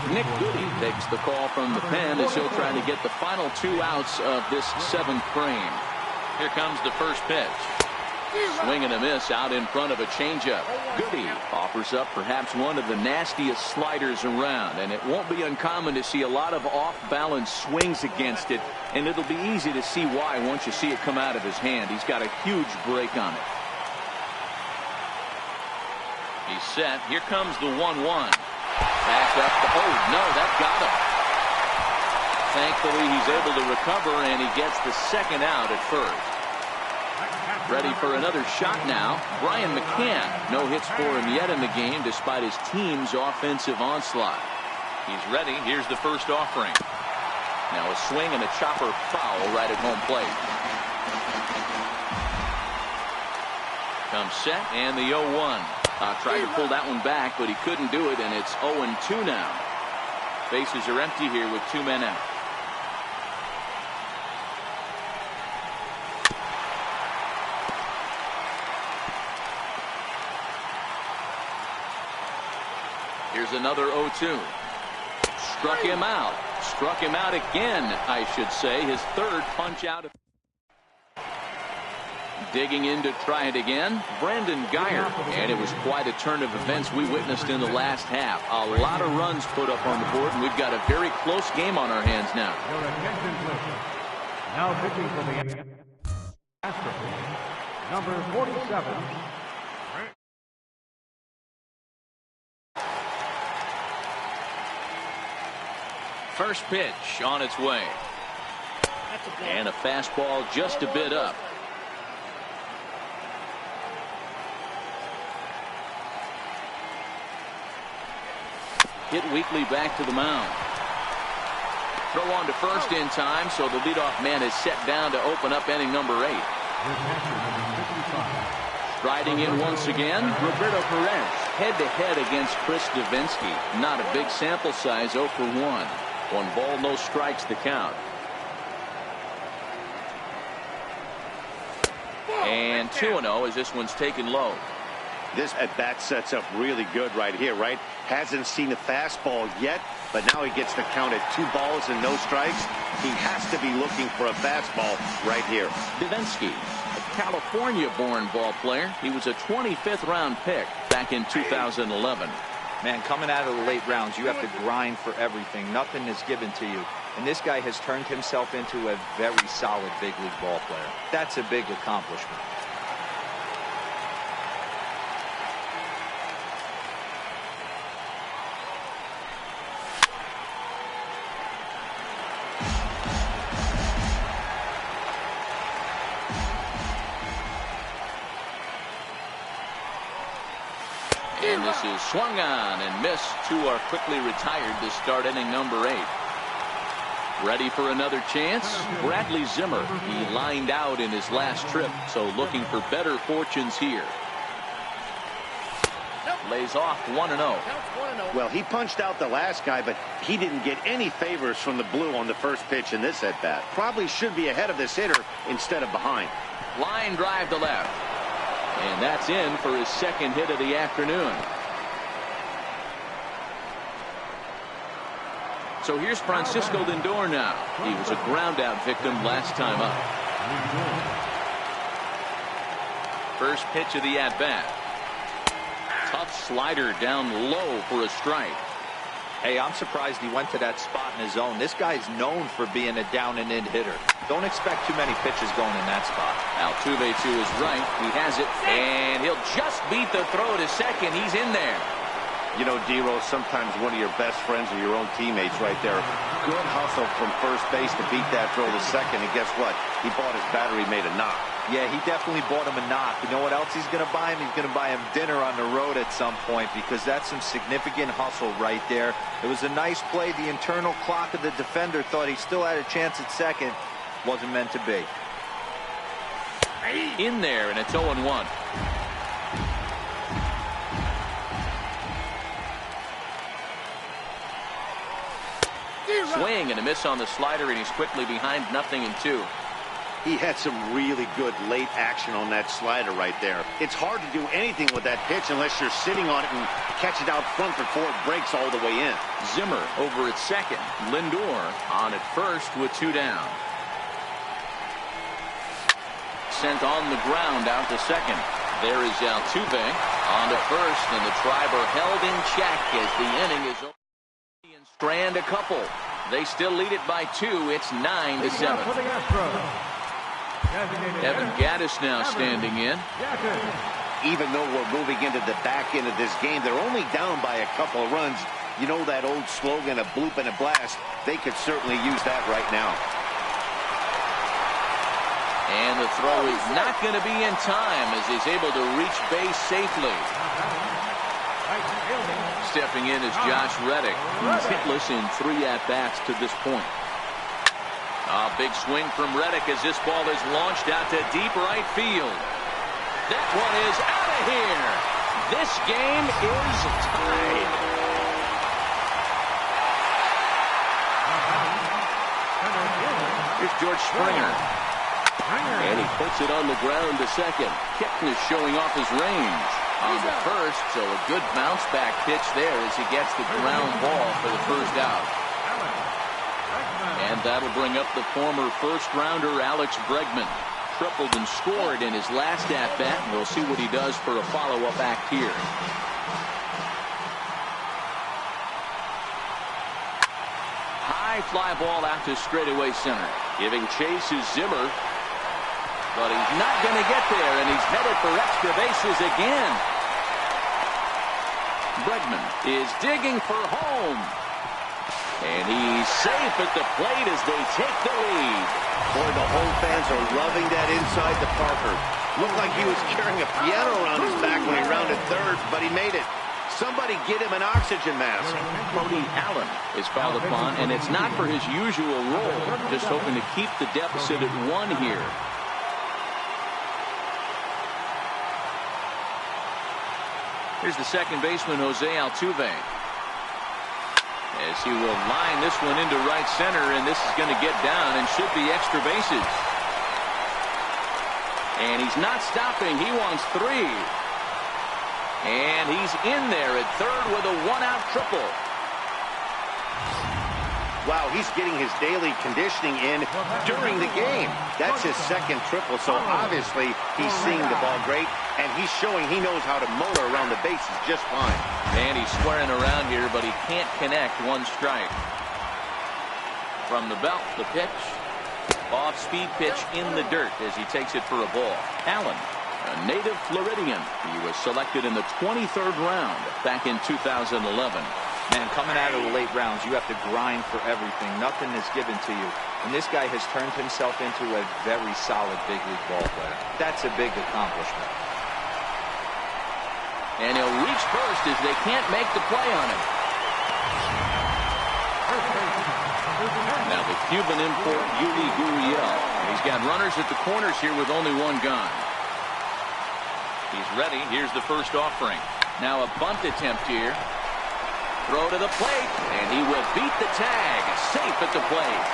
Nick Goody takes the call from the pen as he'll try to get the final 2 outs of this 7th frame. Here comes the first pitch. Swing and a miss out in front of a changeup. Goody offers up perhaps one of the nastiest sliders around, and it won't be uncommon to see a lot of off-balance swings against it, and it'll be easy to see why once you see it come out of his hand. He's got a huge break on it. He's set. Here comes the 1-1. Back up. Oh, no, that got him. Thankfully, he's able to recover, and he gets the second out at first. Ready for another shot now. Brian McCann. No hits for him yet in the game despite his team's offensive onslaught. He's ready. Here's the first offering. Now a swing and a chopper foul right at home plate. Comes set and the 0-1. Tried to pull that one back, but he couldn't do it, and it's 0-2 now. Bases are empty here with 2 men out. Here's another 0-2. Struck him out. Struck him out again, I should say. His 3rd punch out. Digging in to try it again, Brandon Guyer. And it was quite a turn of events we witnessed in the last half. A lot of runs put up on the board, and we've got a very close game on our hands now. Your attention, please. Now pitching for the Astros, number 47. First pitch on its way. And a fastball just a bit up. Hit weakly back to the mound. Throw on to first in time, so the leadoff man is set down to open up inning number 8. Striding in once again, Roberto Perez, head-to-head against Chris Davinsky. Not a big sample size, 0 for 1. 1 ball, no strikes the count. And 2-0 as this one's taken low. This at-bat sets up really good right here, right? Hasn't seen a fastball yet, but now he gets the count at 2 balls and no strikes. He has to be looking for a fastball right here. Davinsky, a California-born ball player. He was a 25th round pick back in 2011. Man, coming out of the late rounds, you have to grind for everything. Nothing is given to you. And this guy has turned himself into a very solid big league ball player. That's a big accomplishment. And this is swung on and missed. 2 are quickly retired to start inning number 8. Ready for another chance? Bradley Zimmer. He lined out in his last trip, so looking for better fortunes here. Lays off 1-0. Well, he punched out the last guy, but he didn't get any favors from the blue on the first pitch in this at-bat. Probably should be ahead of this hitter instead of behind. Line drive to left. And that's in for his 2nd hit of the afternoon. So here's Francisco Lindor now. He was a ground-out victim last time up. First pitch of the at-bat. Tough slider down low for a strike. Hey, I'm surprised he went to that spot in his zone. This guy's known for being a down-and-in hitter. Don't expect too many pitches going in that spot. Altuve to his right. He has it, and he'll just beat the throw to second. He's in there. You know, D-Rose, sometimes one of your best friends are your own teammates right there. Good hustle from first base to beat that throw to second, and guess what? He bought his battery made a knock. Yeah, he definitely bought him a knock. You know what else he's going to buy him? He's going to buy him dinner on the road at some point, because that's some significant hustle right there. It was a nice play. The internal clock of the defender thought he still had a chance at second. Wasn't meant to be. In there, and it's 0-1. Swing and a miss on the slider, and he's quickly behind 0-2. He had some really good late action on that slider right there. It's hard to do anything with that pitch unless you're sitting on it and catch it out front before it breaks all the way in. Zimmer over at second. Lindor on at first with 2 down. Sent on the ground out to second. There is Altuve on to first, and the Triber held in check as the inning is over. And strand a couple. They still lead it by 2. It's 9-7. Evan Gattis now standing in. Even though we're moving into the back end of this game, they're only down by a couple of runs. You know that old slogan, a bloop and a blast? They could certainly use that right now. And the throw is not going to be in time as he's able to reach base safely. Stepping in is Josh Reddick. He's hitless in 3 at-bats to this point. A big swing from Reddick as this ball is launched out to deep right field. That one is out of here. This game is tied. Here's George Springer. And he puts it on the ground to second. Kipnis showing off his range on the first, so a good bounce back pitch there as he gets the ground ball for the first out. And that'll bring up the former first-rounder Alex Bregman. Tripled and scored in his last at-bat, and we'll see what he does for a follow-up act here. High fly ball out to straightaway center. Giving chase is Zimmer. But he's not going to get there, and he's headed for extra bases again. Bregman is digging for home. And he's safe at the plate as they take the lead. Boy, the home fans are loving that inside the Parker. Looked like he was carrying a piano around his back when he rounded third, but he made it. Somebody get him an oxygen mask. Cody Allen is fouled upon, and it's not for his usual role. Just hoping to keep the deficit at 1 here. Here's the second baseman, Jose Altuve. As he will line this one into right center, and this is going to get down and should be extra bases. And he's not stopping. He wants 3. And he's in there at third with a 1-out triple. Wow, he's getting his daily conditioning in during the game. That's his second triple, so obviously he's seeing the ball great, and he's showing he knows how to motor around the bases just fine. And he's squaring around here, but he can't connect. 1 strike. From the belt, the pitch. Off-speed pitch in the dirt as he takes it for a ball. Allen, a native Floridian. He was selected in the 23rd round back in 2011. Man, coming out of the late rounds, you have to grind for everything. Nothing is given to you. And this guy has turned himself into a very solid big league ball player. That's a big accomplishment. And he'll reach first as they can't make the play on him. Now the Cuban import, Yuli Gurriel. He's got runners at the corners here with only 1 gone. He's ready. Here's the first offering. Now a bunt attempt here. Throw to the plate, and he will beat the tag. Safe at the plate.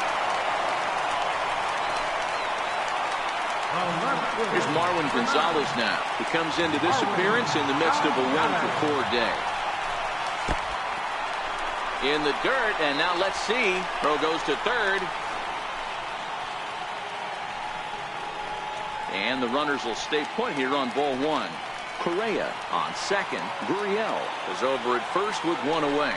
Here's Marwin Gonzalez now. He comes into this appearance in the midst of a 1-for-4 day. In the dirt, and now let's see. Throw goes to third. And the runners will stay put here on ball 1. Correa on second. Gurriel is over at first with 1 away.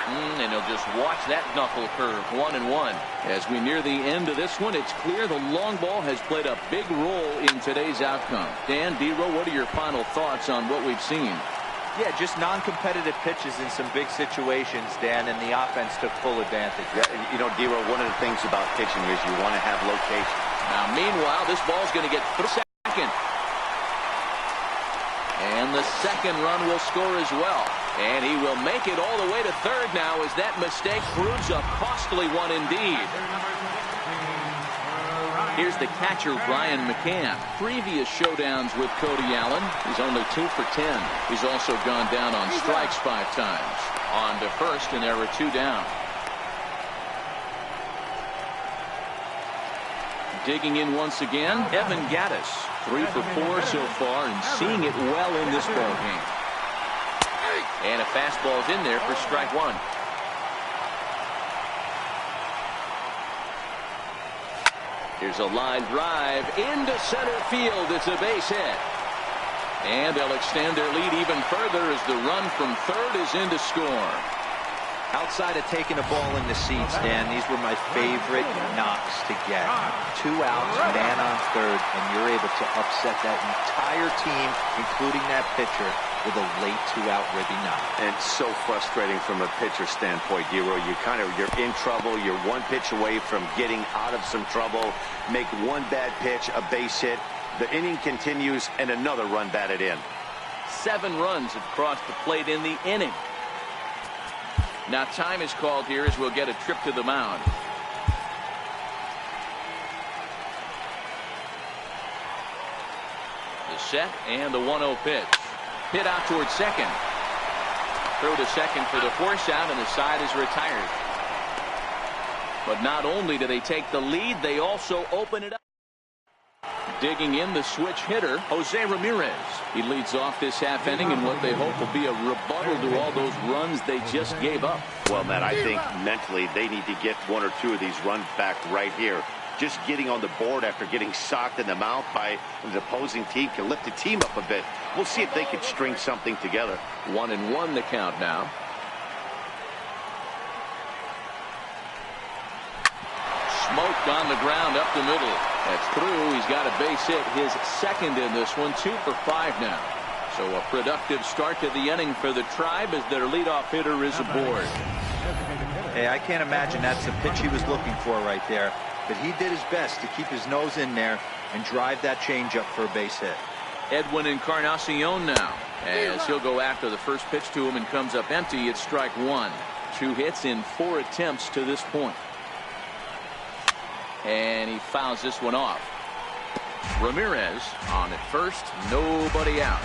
And he'll just watch that knuckle curve. 1-1. As we near the end of this one, it's clear the long ball has played a big role in today's outcome. Dan, D-Row, what are your final thoughts on what we've seen? Yeah, just non-competitive pitches in some big situations, Dan, and the offense took full advantage. Yeah, you know, D-Row, one of the things about pitching is you want to have location. Now, meanwhile, this ball's going to get through second. And the second run will score as well. And he will make it all the way to third now as that mistake proves a costly one indeed. Here's the catcher, Brian McCann. Previous showdowns with Cody Allen, he's only 2 for 10. He's also gone down on strikes 5 times. On to first, and there are 2 down. Digging in once again, Evan Gattis. 3 for 4 so far and seeing it well in this ball game. And a fastball's in there for strike one. Here's a line drive into center field. It's a base hit. And they'll extend their lead even further as the run from third is in to score. Outside of taking a ball in the seats, Dan, these were my favorite knocks to get. 2 outs, man on third, and you're able to upset that entire team, including that pitcher, with a late 2-out ribby knock. And so frustrating from a pitcher standpoint, Dero. You're in trouble. You're 1 pitch away from getting out of some trouble. Make 1 bad pitch, a base hit. The inning continues, and another run batted in. 7 runs have crossed the plate in the inning. Now time is called here as we'll get a trip to the mound. The set and the 1-0 pitch. Hit out towards second. Throw to second for the force out, and the side is retired. But not only do they take the lead, they also open it up. Digging in the switch hitter, Jose Ramirez. He leads off this half inning in what they hope will be a rebuttal to all those runs they just gave up. Well, Matt, I think mentally they need to get 1 or 2 of these runs back right here. Just getting on the board after getting socked in the mouth by the opposing team can lift the team up a bit. We'll see if they can string something together. 1-1 the count now. Smoked on the ground up the middle. That's through. He's got a base hit, his second in this one. 2 for 5 now. So a productive start to the inning for the Tribe as their leadoff hitter is aboard. Hey, I can't imagine that's the pitch he was looking for right there. But he did his best to keep his nose in there and drive that changeup for a base hit. Edwin Encarnacion now, as he'll go after the first pitch to him and comes up empty. It's strike 1. 2 hits in 4 attempts to this point. And he fouls this one off. Ramirez on at first, nobody out.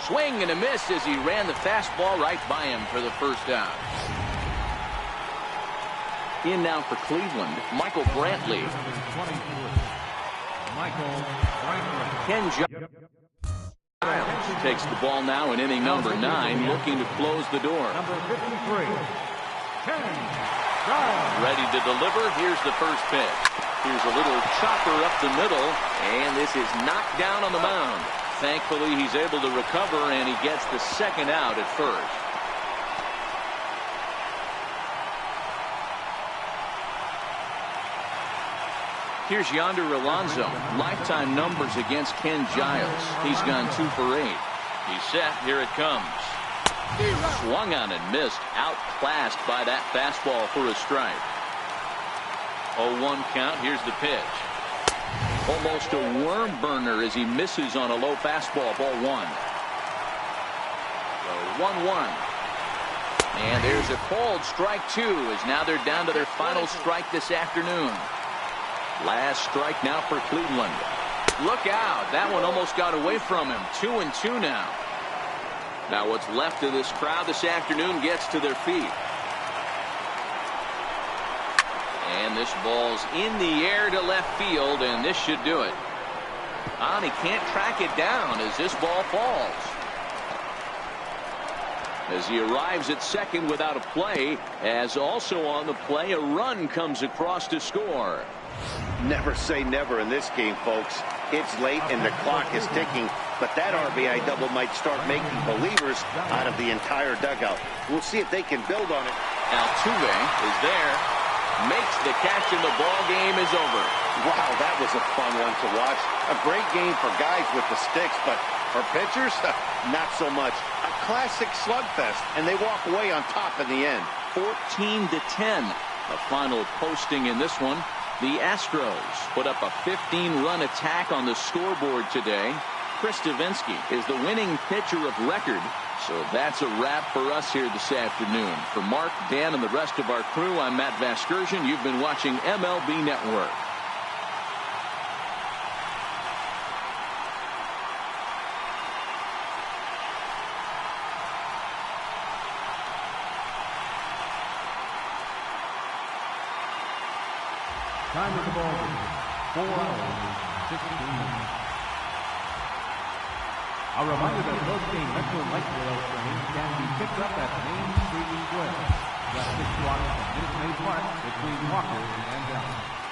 Swing and a miss as he ran the fastball right by him for the first out. In now for Cleveland, Michael Brantley. Ken Giles takes the ball now in inning number 9, looking to close the door. Number 53, Ken Ready to deliver. Here's the first pitch. Here's a little chopper up the middle, and this is knocked down on the mound. Thankfully, he's able to recover, and he gets the second out at first. Here's Yonder Alonso. Lifetime numbers against Ken Giles. He's gone 2 for 8. He's set. Here it comes. Swung on and missed. Outclassed by that fastball for a strike. 0-1 count. Here's the pitch. Almost a worm burner as he misses on a low fastball. Ball 1. So 1-1. And there's a called strike 2 as now they're down to their final strike this afternoon. Last strike now for Cleveland. Look out. That one almost got away from him. 2-2 now. Now what's left of this crowd this afternoon gets to their feet. And this ball's in the air to left field, and this should do it. And he can't track it down as this ball falls. As he arrives at second without a play, as also on the play, a run comes across to score. Never say never in this game, folks. It's late and the clock is ticking, but that RBI double might start making believers out of the entire dugout. We'll see if they can build on it. Altuve is there, makes the catch, and the ball game is over. Wow, that was a fun one to watch. A great game for guys with the sticks, but for pitchers, not so much. A classic slugfest, and they walk away on top in the end. 14-10, the final posting in this one. The Astros put up a 15-run attack on the scoreboard today. Chris Davinsky is the winning pitcher of record. So that's a wrap for us here this afternoon. For Mark, Dan, and the rest of our crew, I'm Matt Vasgersian. You've been watching MLB Network. Time of the ball game, 4 hours, 16 minutes. A reminder that post-game mental light rail train can be picked up at Main Street Square. Just 6 blocks from Minute Maid Park between Walker and Dallas.